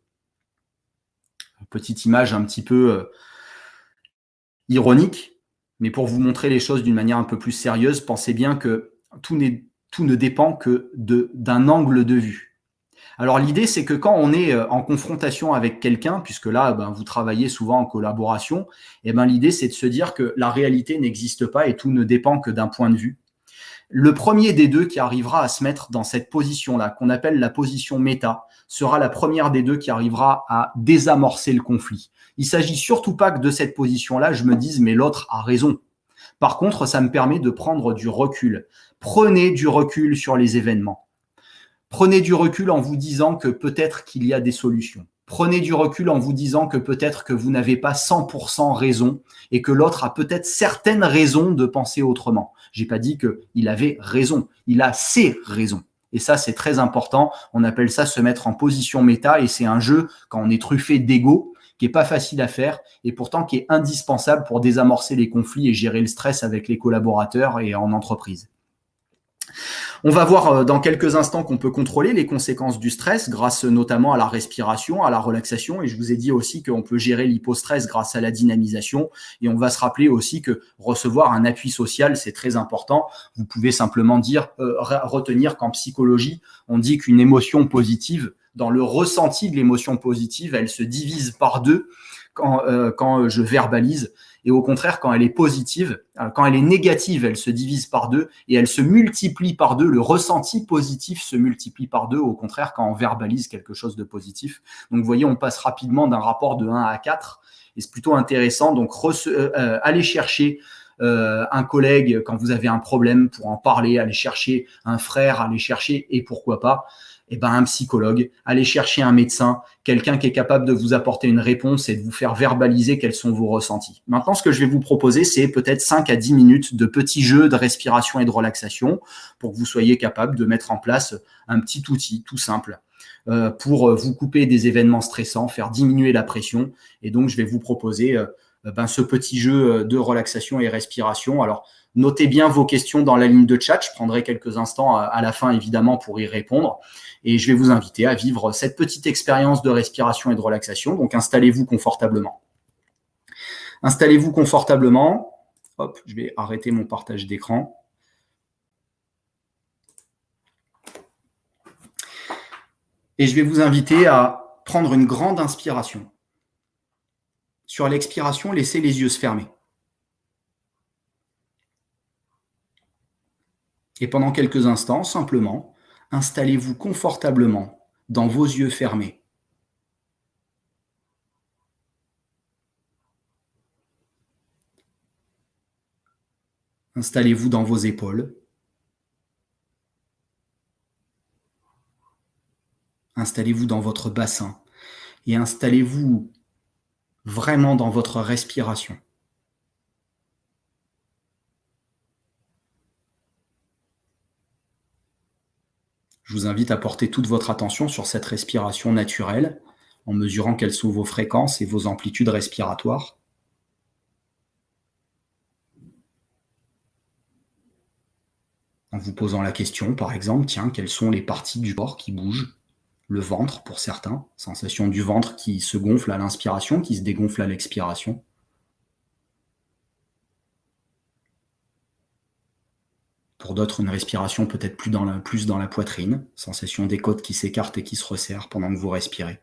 Petite image un petit peu ironique, mais pour vous montrer les choses d'une manière un peu plus sérieuse, pensez bien que tout ne dépend que d'un angle de vue. Alors l'idée, c'est que quand on est en confrontation avec quelqu'un, puisque là, vous travaillez souvent en collaboration, l'idée, c'est de se dire que la réalité n'existe pas et tout ne dépend que d'un point de vue. Le premier des deux qui arrivera à se mettre dans cette position-là, qu'on appelle la position méta, sera la première des deux qui arrivera à désamorcer le conflit. Il ne s'agit surtout pas que de cette position-là, je me dise, mais l'autre a raison. Par contre, ça me permet de prendre du recul. Prenez du recul sur les événements. Prenez du recul en vous disant que peut-être qu'il y a des solutions. Prenez du recul en vous disant que peut-être que vous n'avez pas 100% raison et que l'autre a peut-être certaines raisons de penser autrement. Je n'ai pas dit qu'il avait raison, il a ses raisons. Et ça, c'est très important. On appelle ça se mettre en position méta et c'est un jeu, quand on est truffé d'ego, qui n'est pas facile à faire et pourtant qui est indispensable pour désamorcer les conflits et gérer le stress avec les collaborateurs et en entreprise. On va voir dans quelques instants qu'on peut contrôler les conséquences du stress grâce notamment à la respiration, à la relaxation. Et je vous ai dit aussi qu'on peut gérer l'hypostress grâce à la dynamisation. Et on va se rappeler aussi que recevoir un appui social, c'est très important. Vous pouvez simplement retenir qu'en psychologie, on dit qu'une émotion positive, dans le ressenti de l'émotion positive, elle se divise par deux quand je verbalise. Et au contraire, quand elle est positive, quand elle est négative, elle se divise par deux et elle se multiplie par deux. Le ressenti positif se multiplie par deux, au contraire, quand on verbalise quelque chose de positif. Donc, vous voyez, on passe rapidement d'un rapport de 1 à 4 et c'est plutôt intéressant. Donc, allez chercher un collègue quand vous avez un problème pour en parler, allez chercher un frère, allez chercher, et pourquoi pas, un psychologue, allez chercher un médecin, quelqu'un qui est capable de vous apporter une réponse et de vous faire verbaliser quels sont vos ressentis. Maintenant, ce que je vais vous proposer, c'est peut-être 5 à 10 minutes de petits jeux de respiration et de relaxation pour que vous soyez capable de mettre en place un petit outil tout simple pour vous couper des événements stressants, faire diminuer la pression. Et donc, je vais vous proposer ce petit jeu de relaxation et respiration. Alors, notez bien vos questions dans la ligne de chat. Je prendrai quelques instants à la fin, évidemment, pour y répondre. Et je vais vous inviter à vivre cette petite expérience de respiration et de relaxation. Donc, installez-vous confortablement. Installez-vous confortablement. Hop, je vais arrêter mon partage d'écran. Et je vais vous inviter à prendre une grande inspiration. Sur l'expiration, laissez les yeux se fermer. Et pendant quelques instants, simplement, installez-vous confortablement dans vos yeux fermés. Installez-vous dans vos épaules. Installez-vous dans votre bassin et installez-vous vraiment dans votre respiration. Je vous invite à porter toute votre attention sur cette respiration naturelle en mesurant quelles sont vos fréquences et vos amplitudes respiratoires. En vous posant la question, par exemple, tiens, quelles sont les parties du corps qui bougent ? Le ventre, pour certains, sensation du ventre qui se gonfle à l'inspiration, qui se dégonfle à l'expiration. Pour d'autres, une respiration peut-être plus dans la poitrine, sensation des côtes qui s'écartent et qui se resserrent pendant que vous respirez.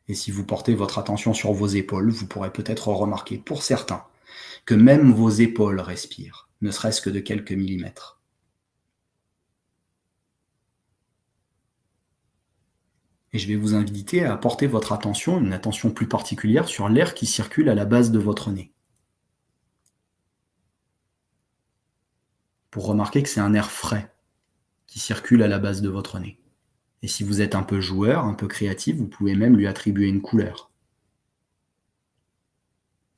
Et si vous portez votre attention sur vos épaules, vous pourrez peut-être remarquer, pour certains, que même vos épaules respirent, ne serait-ce que de quelques millimètres. Et je vais vous inviter à porter votre attention, une attention plus particulière, sur l'air qui circule à la base de votre nez. Pour remarquer que c'est un air frais qui circule à la base de votre nez. Et si vous êtes un peu joueur, un peu créatif, vous pouvez même lui attribuer une couleur.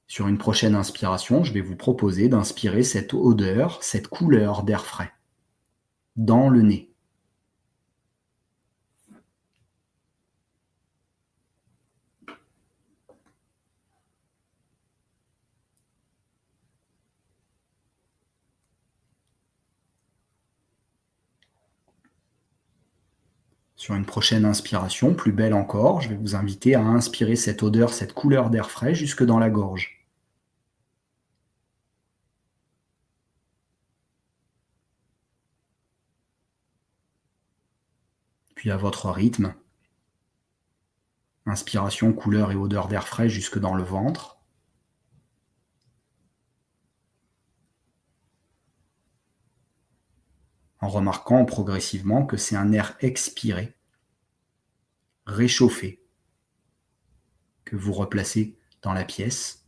Sur une prochaine inspiration, je vais vous proposer d'inspirer cette odeur, cette couleur d'air frais dans le nez. Sur une prochaine inspiration, plus belle encore, je vais vous inviter à inspirer cette odeur, cette couleur d'air frais jusque dans la gorge. Puis à votre rythme, inspiration, couleur et odeur d'air frais jusque dans le ventre. En remarquant progressivement que c'est un air expiré, réchauffé, que vous replacez dans la pièce.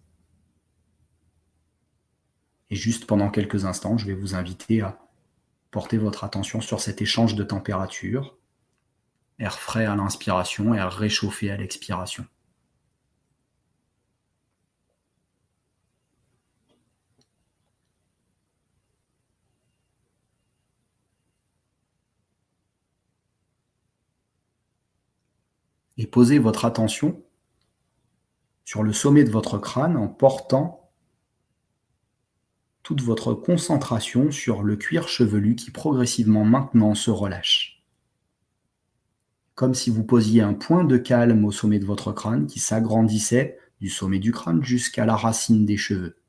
Et juste pendant quelques instants, je vais vous inviter à porter votre attention sur cet échange de température. Air frais à l'inspiration, air réchauffé à l'expiration. Et posez votre attention sur le sommet de votre crâne en portant toute votre concentration sur le cuir chevelu qui progressivement maintenant se relâche. Comme si vous posiez un point de calme au sommet de votre crâne qui s'agrandissait du sommet du crâne jusqu'à la racine des cheveux.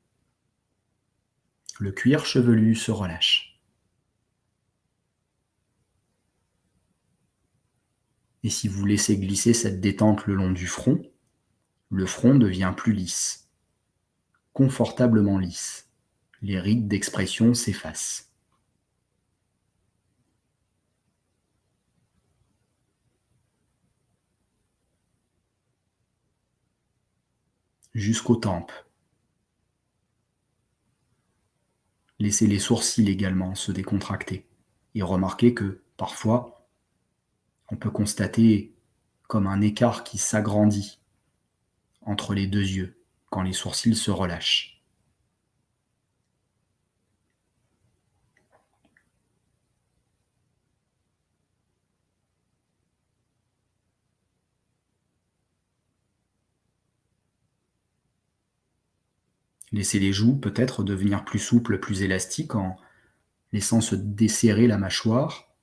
Le cuir chevelu se relâche. Et si vous laissez glisser cette détente le long du front, le front devient plus lisse, confortablement lisse. Les rides d'expression s'effacent. Jusqu'aux tempes. Laissez les sourcils également se décontracter et remarquez que, parfois, on peut constater comme un écart qui s'agrandit entre les deux yeux quand les sourcils se relâchent. Laissez les joues peut-être devenir plus souples, plus élastiques en laissant se desserrer la mâchoire.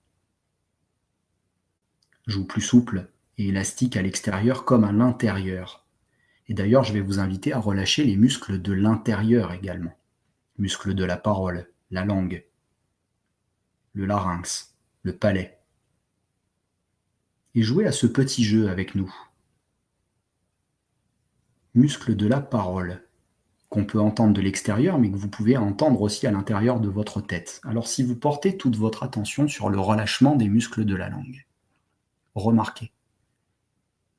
Joues plus souples et élastiques à l'extérieur comme à l'intérieur. Et d'ailleurs, je vais vous inviter à relâcher les muscles de l'intérieur également. Muscles de la parole, la langue, le larynx, le palais. Et jouez à ce petit jeu avec nous. Muscles de la parole, qu'on peut entendre de l'extérieur, mais que vous pouvez entendre aussi à l'intérieur de votre tête. Alors si vous portez toute votre attention sur le relâchement des muscles de la langue, remarquez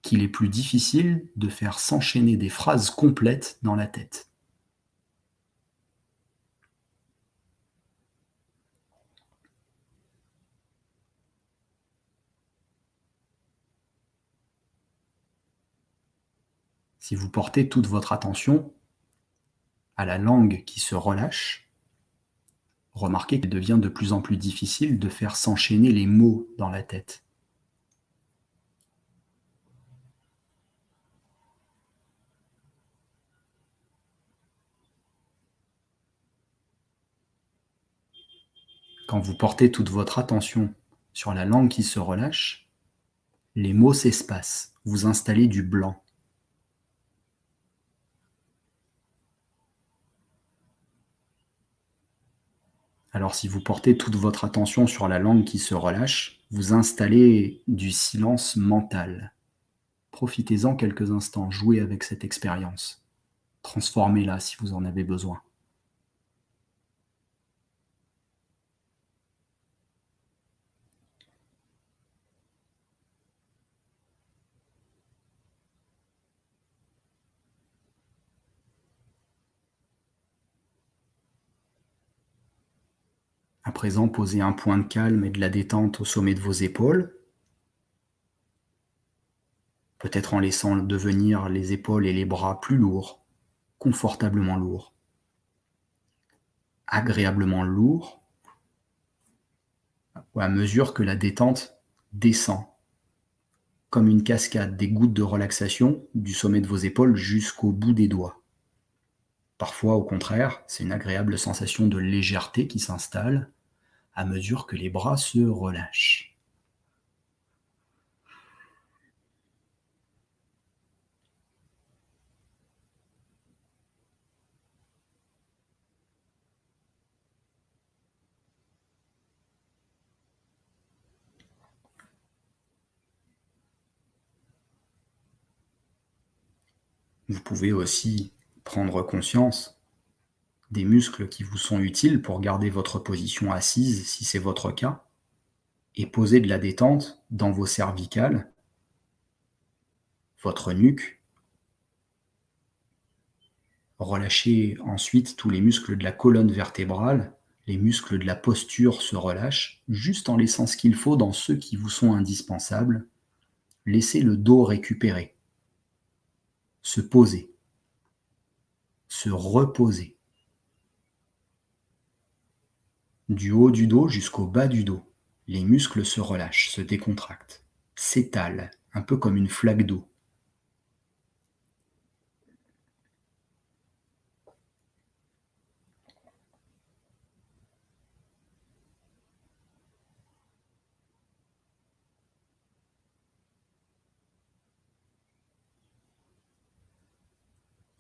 qu'il est plus difficile de faire s'enchaîner des phrases complètes dans la tête. Si vous portez toute votre attention à la langue qui se relâche, remarquez qu'il devient de plus en plus difficile de faire s'enchaîner les mots dans la tête. Quand vous portez toute votre attention sur la langue qui se relâche, les mots s'espacent, vous installez du blanc. Alors si vous portez toute votre attention sur la langue qui se relâche, vous installez du silence mental. Profitez-en quelques instants, jouez avec cette expérience. Transformez-la si vous en avez besoin. À présent, posez un point de calme et de la détente au sommet de vos épaules. Peut-être en laissant devenir les épaules et les bras plus lourds, confortablement lourd, agréablement lourd, à mesure que la détente descend, comme une cascade, des gouttes de relaxation du sommet de vos épaules jusqu'au bout des doigts. Parfois, au contraire, c'est une agréable sensation de légèreté qui s'installe à mesure que les bras se relâchent. Vous pouvez aussi prendre conscience des muscles qui vous sont utiles pour garder votre position assise, si c'est votre cas, et poser de la détente dans vos cervicales, votre nuque. Relâchez ensuite tous les muscles de la colonne vertébrale, les muscles de la posture se relâchent, juste en laissant ce qu'il faut dans ceux qui vous sont indispensables. Laissez le dos récupérer, se poser, se reposer. Du haut du dos jusqu'au bas du dos, les muscles se relâchent, se décontractent, s'étalent, un peu comme une flaque d'eau.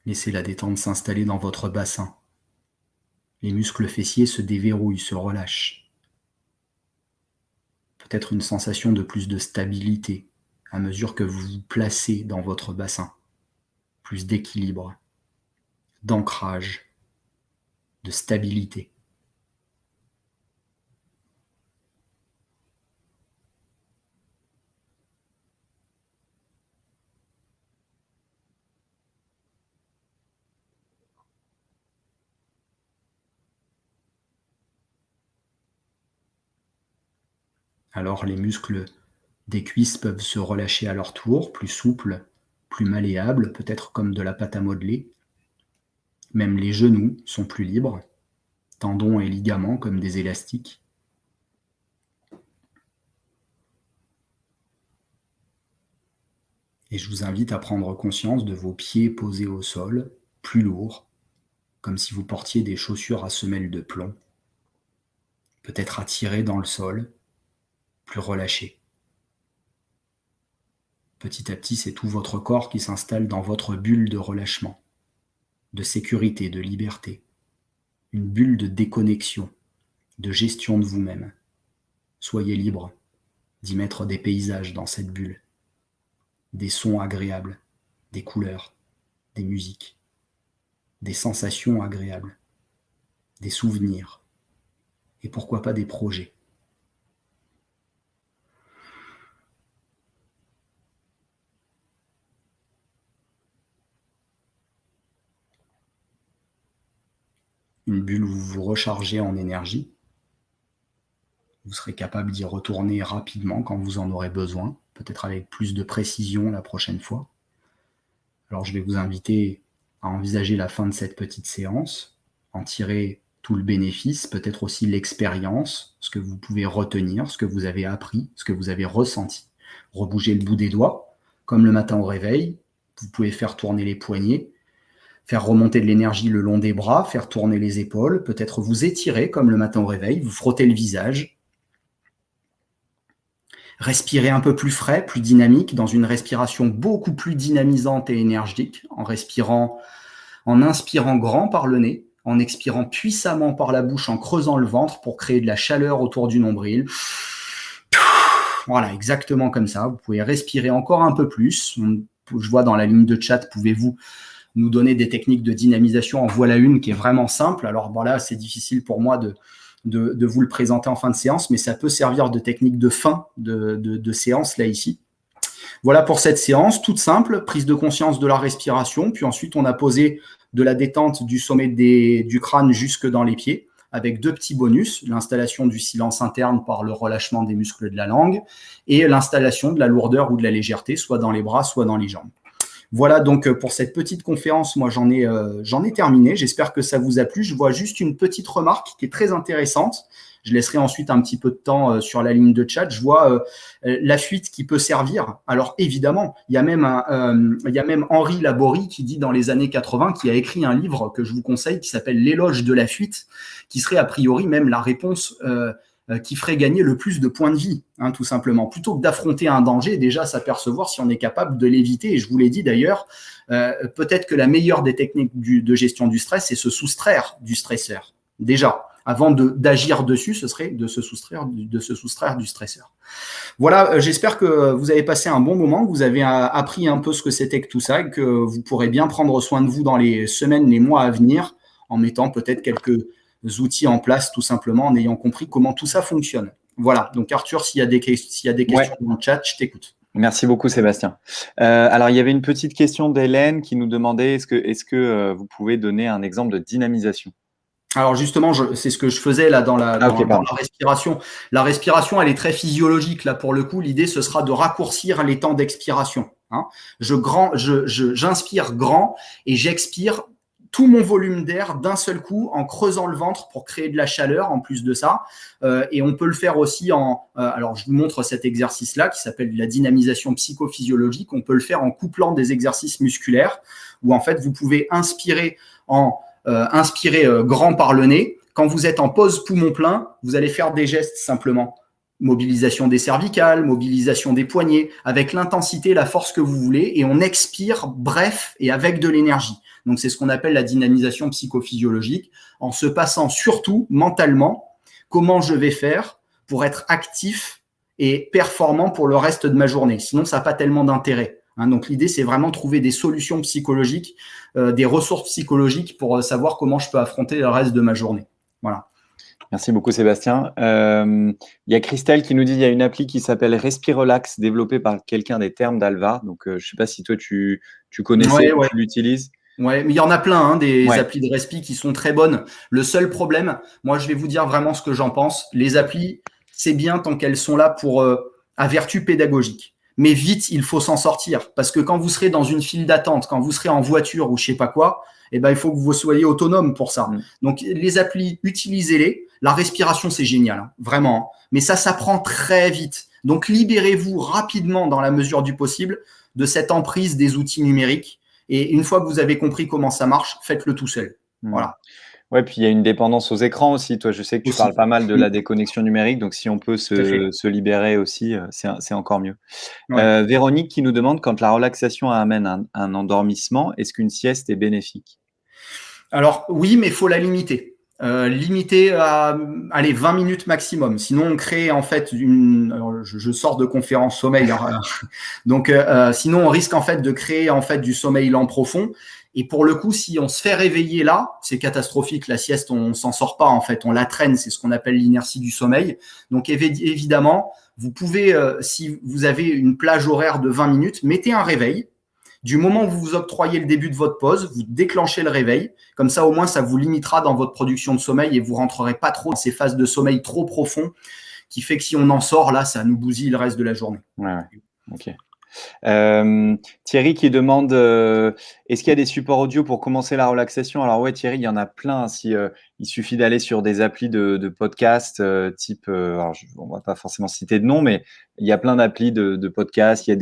Laissez la détente s'installer dans votre bassin. Les muscles fessiers se déverrouillent, se relâchent. Peut-être une sensation de plus de stabilité à mesure que vous vous placez dans votre bassin. Plus d'équilibre, d'ancrage, de stabilité. Alors les muscles des cuisses peuvent se relâcher à leur tour, plus souples, plus malléables, peut-être comme de la pâte à modeler. Même les genoux sont plus libres, tendons et ligaments comme des élastiques. Et je vous invite à prendre conscience de vos pieds posés au sol, plus lourds, comme si vous portiez des chaussures à semelles de plomb, peut-être attirés dans le sol, plus relâché. Petit à petit, c'est tout votre corps qui s'installe dans votre bulle de relâchement, de sécurité, de liberté, une bulle de déconnexion, de gestion de vous-même. Soyez libre d'y mettre des paysages dans cette bulle, des sons agréables, des couleurs, des musiques, des sensations agréables, des souvenirs, et pourquoi pas des projets. Une bulle où vous vous rechargez en énergie. Vous serez capable d'y retourner rapidement quand vous en aurez besoin, peut-être avec plus de précision la prochaine fois. Alors je vais vous inviter à envisager la fin de cette petite séance, en tirer tout le bénéfice, peut-être aussi l'expérience, ce que vous pouvez retenir, ce que vous avez appris, ce que vous avez ressenti. Rebouger le bout des doigts, comme le matin au réveil. Vous pouvez faire tourner les poignets, faire remonter de l'énergie le long des bras, faire tourner les épaules, peut-être vous étirer comme le matin au réveil, vous frotter le visage. Respirer un peu plus frais, plus dynamique, dans une respiration beaucoup plus dynamisante et énergique, en inspirant grand par le nez, en expirant puissamment par la bouche, en creusant le ventre pour créer de la chaleur autour du nombril. Voilà, exactement comme ça. Vous pouvez respirer encore un peu plus. Je vois dans la ligne de chat, pouvez-vous nous donner des techniques de dynamisation. En voilà une qui est vraiment simple. Alors là, c'est difficile pour moi de vous le présenter en fin de séance, mais ça peut servir de technique de fin de séance là ici. Voilà pour cette séance, toute simple, prise de conscience de la respiration, puis ensuite on a posé de la détente du sommet du crâne jusque dans les pieds, avec deux petits bonus, l'installation du silence interne par le relâchement des muscles de la langue, et l'installation de la lourdeur ou de la légèreté, soit dans les bras, soit dans les jambes. Voilà donc pour cette petite conférence, moi j'en ai terminé. J'espère que ça vous a plu. Je vois juste une petite remarque qui est très intéressante. Je laisserai ensuite un petit peu de temps sur la ligne de chat. Je vois la fuite qui peut servir. Alors évidemment, il y a même Henri Laborie qui dit dans les années 80, qui a écrit un livre que je vous conseille qui s'appelle L'éloge de la fuite, qui serait a priori même la réponse qui ferait gagner le plus de points de vie, hein, tout simplement. Plutôt que d'affronter un danger, déjà s'apercevoir si on est capable de l'éviter. Et je vous l'ai dit d'ailleurs, peut-être que la meilleure des techniques de gestion du stress, c'est se soustraire du stresseur. Déjà, avant d'agir dessus, ce serait de se soustraire du stresseur. Voilà, j'espère que vous avez passé un bon moment, que vous avez appris un peu ce que c'était que tout ça, et que vous pourrez bien prendre soin de vous dans les semaines, les mois à venir, en mettant peut-être quelques outils en place, tout simplement, en ayant compris comment tout ça fonctionne. Voilà, donc Arthur, s'il y a des questions dans le chat, je t'écoute. Merci beaucoup, Sébastien. Alors, il y avait une petite question d'Hélène qui nous demandait est-ce que vous pouvez donner un exemple de dynamisation? Alors justement, c'est ce que je faisais là dans la respiration. La respiration, elle est très physiologique. Là, pour le coup, l'idée, ce sera de raccourcir les temps d'expiration. Hein. J'inspire grand et j'expire tout mon volume d'air d'un seul coup en creusant le ventre pour créer de la chaleur en plus de ça. Et on peut le faire aussi alors je vous montre cet exercice-là qui s'appelle la dynamisation psychophysiologique. On peut le faire en couplant des exercices musculaires où en fait vous pouvez inspirer grand par le nez. Quand vous êtes en pause poumon plein, vous allez faire des gestes simplement. Mobilisation des cervicales, mobilisation des poignets, avec l'intensité, la force que vous voulez, et on expire bref et avec de l'énergie. Donc, c'est ce qu'on appelle la dynamisation psychophysiologique, en se passant surtout mentalement comment je vais faire pour être actif et performant pour le reste de ma journée. Sinon, ça n'a pas tellement d'intérêt. Hein, donc, l'idée, c'est vraiment de trouver des solutions psychologiques, des ressources psychologiques pour savoir comment je peux affronter le reste de ma journée. Voilà. Merci beaucoup, Sébastien. Il y a Christelle qui nous dit qu'il y a une appli qui s'appelle Respirelax, développée par quelqu'un des Termes d'Alvar. Donc, je ne sais pas si toi, tu connaissais ou tu l'utilises. Ouais, mais il y en a plein, des applis de respi qui sont très bonnes. Le seul problème, moi, je vais vous dire vraiment ce que j'en pense. Les applis, c'est bien tant qu'elles sont là à vertu pédagogique. Mais vite, il faut s'en sortir. Parce que quand vous serez dans une file d'attente, quand vous serez en voiture ou je sais pas quoi, il faut que vous soyez autonome pour ça. Donc, les applis, utilisez-les. La respiration, c'est génial, hein, vraiment. Mais ça s'apprend très vite. Donc, libérez-vous rapidement, dans la mesure du possible, de cette emprise des outils numériques. Et une fois que vous avez compris comment ça marche, faites-le tout seul. Voilà. Ouais, puis il y a une dépendance aux écrans aussi. Toi, je sais que tu parles pas mal de la déconnexion numérique. Donc, si on peut se libérer aussi, c'est encore mieux. Ouais. Véronique qui nous demande, quand la relaxation amène un endormissement, est-ce qu'une sieste est bénéfique? Alors, oui, mais il faut la limiter. Limiter à 20 minutes maximum. Sinon, on crée en fait alors, je sors de conférence sommeil. Hein, donc, sinon, on risque en fait de créer en fait du sommeil lent profond. Et pour le coup, si on se fait réveiller là, c'est catastrophique. La sieste, on s'en sort pas en fait. On la traîne. C'est ce qu'on appelle l'inertie du sommeil. Donc, évidemment, vous pouvez, si vous avez une plage horaire de 20 minutes, mettez un réveil. Du moment où vous vous octroyez le début de votre pause, vous déclenchez le réveil. Comme ça, au moins, ça vous limitera dans votre production de sommeil et vous rentrerez pas trop dans ces phases de sommeil trop profonds qui fait que si on en sort, là, ça nous bousille le reste de la journée. Ouais. Ok. Thierry qui demande est-ce qu'il y a des supports audio pour commencer la relaxation? Alors ouais, Thierry, il y en a plein. Il suffit d'aller sur des applis de podcast type, alors on va pas forcément citer de nom, mais il y a plein d'applis de podcast. Il y a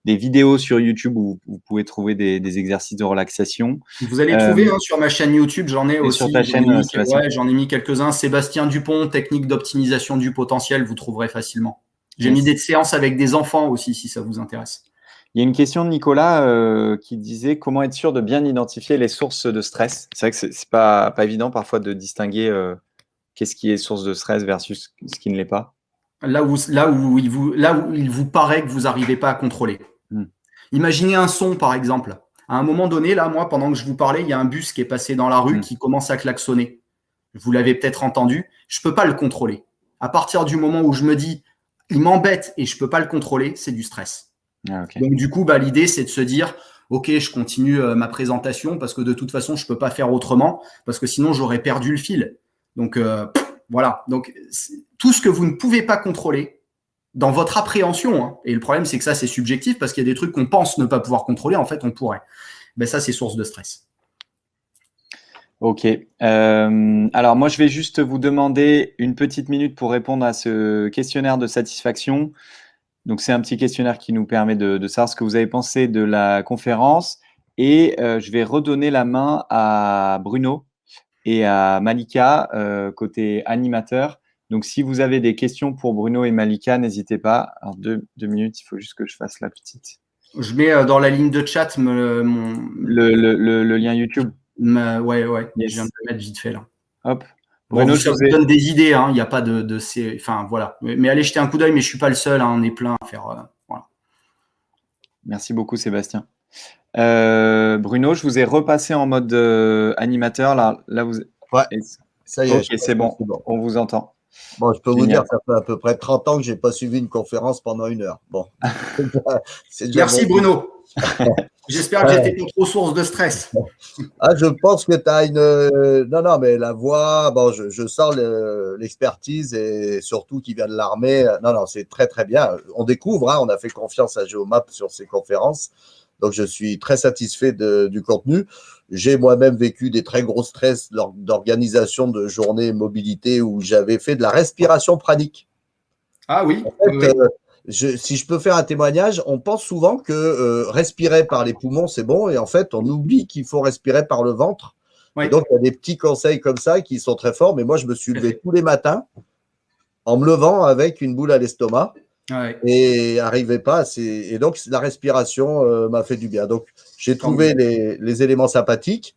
des vidéos sur YouTube où vous pouvez trouver des exercices de relaxation. Vous allez trouver sur ma chaîne YouTube, j'en ai aussi. Sur ta chaîne, j'en ai mis quelques-uns. Sébastien Dupont, technique d'optimisation du potentiel, vous trouverez facilement. J'ai mis des séances avec des enfants aussi, si ça vous intéresse. Il y a une question de Nicolas qui disait comment être sûr de bien identifier les sources de stress. C'est vrai que c'est pas évident parfois de distinguer qu'est-ce qui est source de stress versus ce qui ne l'est pas. Là où il vous paraît que vous n'arrivez pas à contrôler. Imaginez un son, par exemple. À un moment donné, là, moi, pendant que je vous parlais, il y a un bus qui est passé dans la rue qui commence à klaxonner. Vous l'avez peut-être entendu. Je ne peux pas le contrôler. À partir du moment où je me dis il m'embête et je ne peux pas le contrôler, c'est du stress. Ah, okay. Donc, du coup, l'idée, c'est de se dire ok, je continue ma présentation parce que de toute façon, je ne peux pas faire autrement parce que sinon, j'aurais perdu le fil. Donc, voilà. Donc, tout ce que vous ne pouvez pas contrôler, dans votre appréhension, hein. Et le problème, c'est que ça, c'est subjectif parce qu'il y a des trucs qu'on pense ne pas pouvoir contrôler. En fait, on pourrait. Ben, ça, c'est source de stress. Ok. Alors, moi, je vais juste vous demander une petite minute pour répondre à ce questionnaire de satisfaction. Donc, c'est un petit questionnaire qui nous permet de savoir ce que vous avez pensé de la conférence. Et je vais redonner la main à Bruno et à Malika, côté animateur. Donc, si vous avez des questions pour Bruno et Malika, n'hésitez pas. Alors, deux minutes, il faut juste que je fasse la petite. Je mets dans la ligne de chat le lien YouTube. Ouais, Yes. Je viens de le mettre vite fait là. Hop. Bruno, ça vous donne des idées, hein. Il n'y a pas de enfin, voilà. Mais allez jeter un coup d'œil, mais je ne suis pas le seul, hein. On est plein à faire. Voilà. Merci beaucoup, Sébastien. Bruno, je vous ai repassé en mode animateur. Là vous... Ouais, ça y est. Ok, c'est bon, on vous entend. Bon, je peux vous dire que ça fait à peu près 30 ans que je n'ai pas suivi une conférence pendant 1 heure. Bon. Merci Bruno. J'espère que j'étais pas trop source de stress. Ah, je pense que tu as une… Non, mais la voix, bon, je sens l'expertise et surtout qui vient de l'armée. Non, c'est très, très bien. On découvre, hein, on a fait confiance à Géomap sur ces conférences. Donc, je suis très satisfait du contenu. J'ai moi-même vécu des très gros stress lors d'organisation de journées mobilité où j'avais fait de la respiration pranique. Ah oui. En fait, si je peux faire un témoignage, on pense souvent que respirer par les poumons, c'est bon. Et en fait, on oublie qu'il faut respirer par le ventre. Oui. Et donc, il y a des petits conseils comme ça qui sont très forts. Mais moi, je me suis levé tous les matins en me levant avec une boule à l'estomac. Ouais. Et n'arrivais pas. Et donc, la respiration m'a fait du bien. Donc, j'ai trouvé les éléments sympathiques.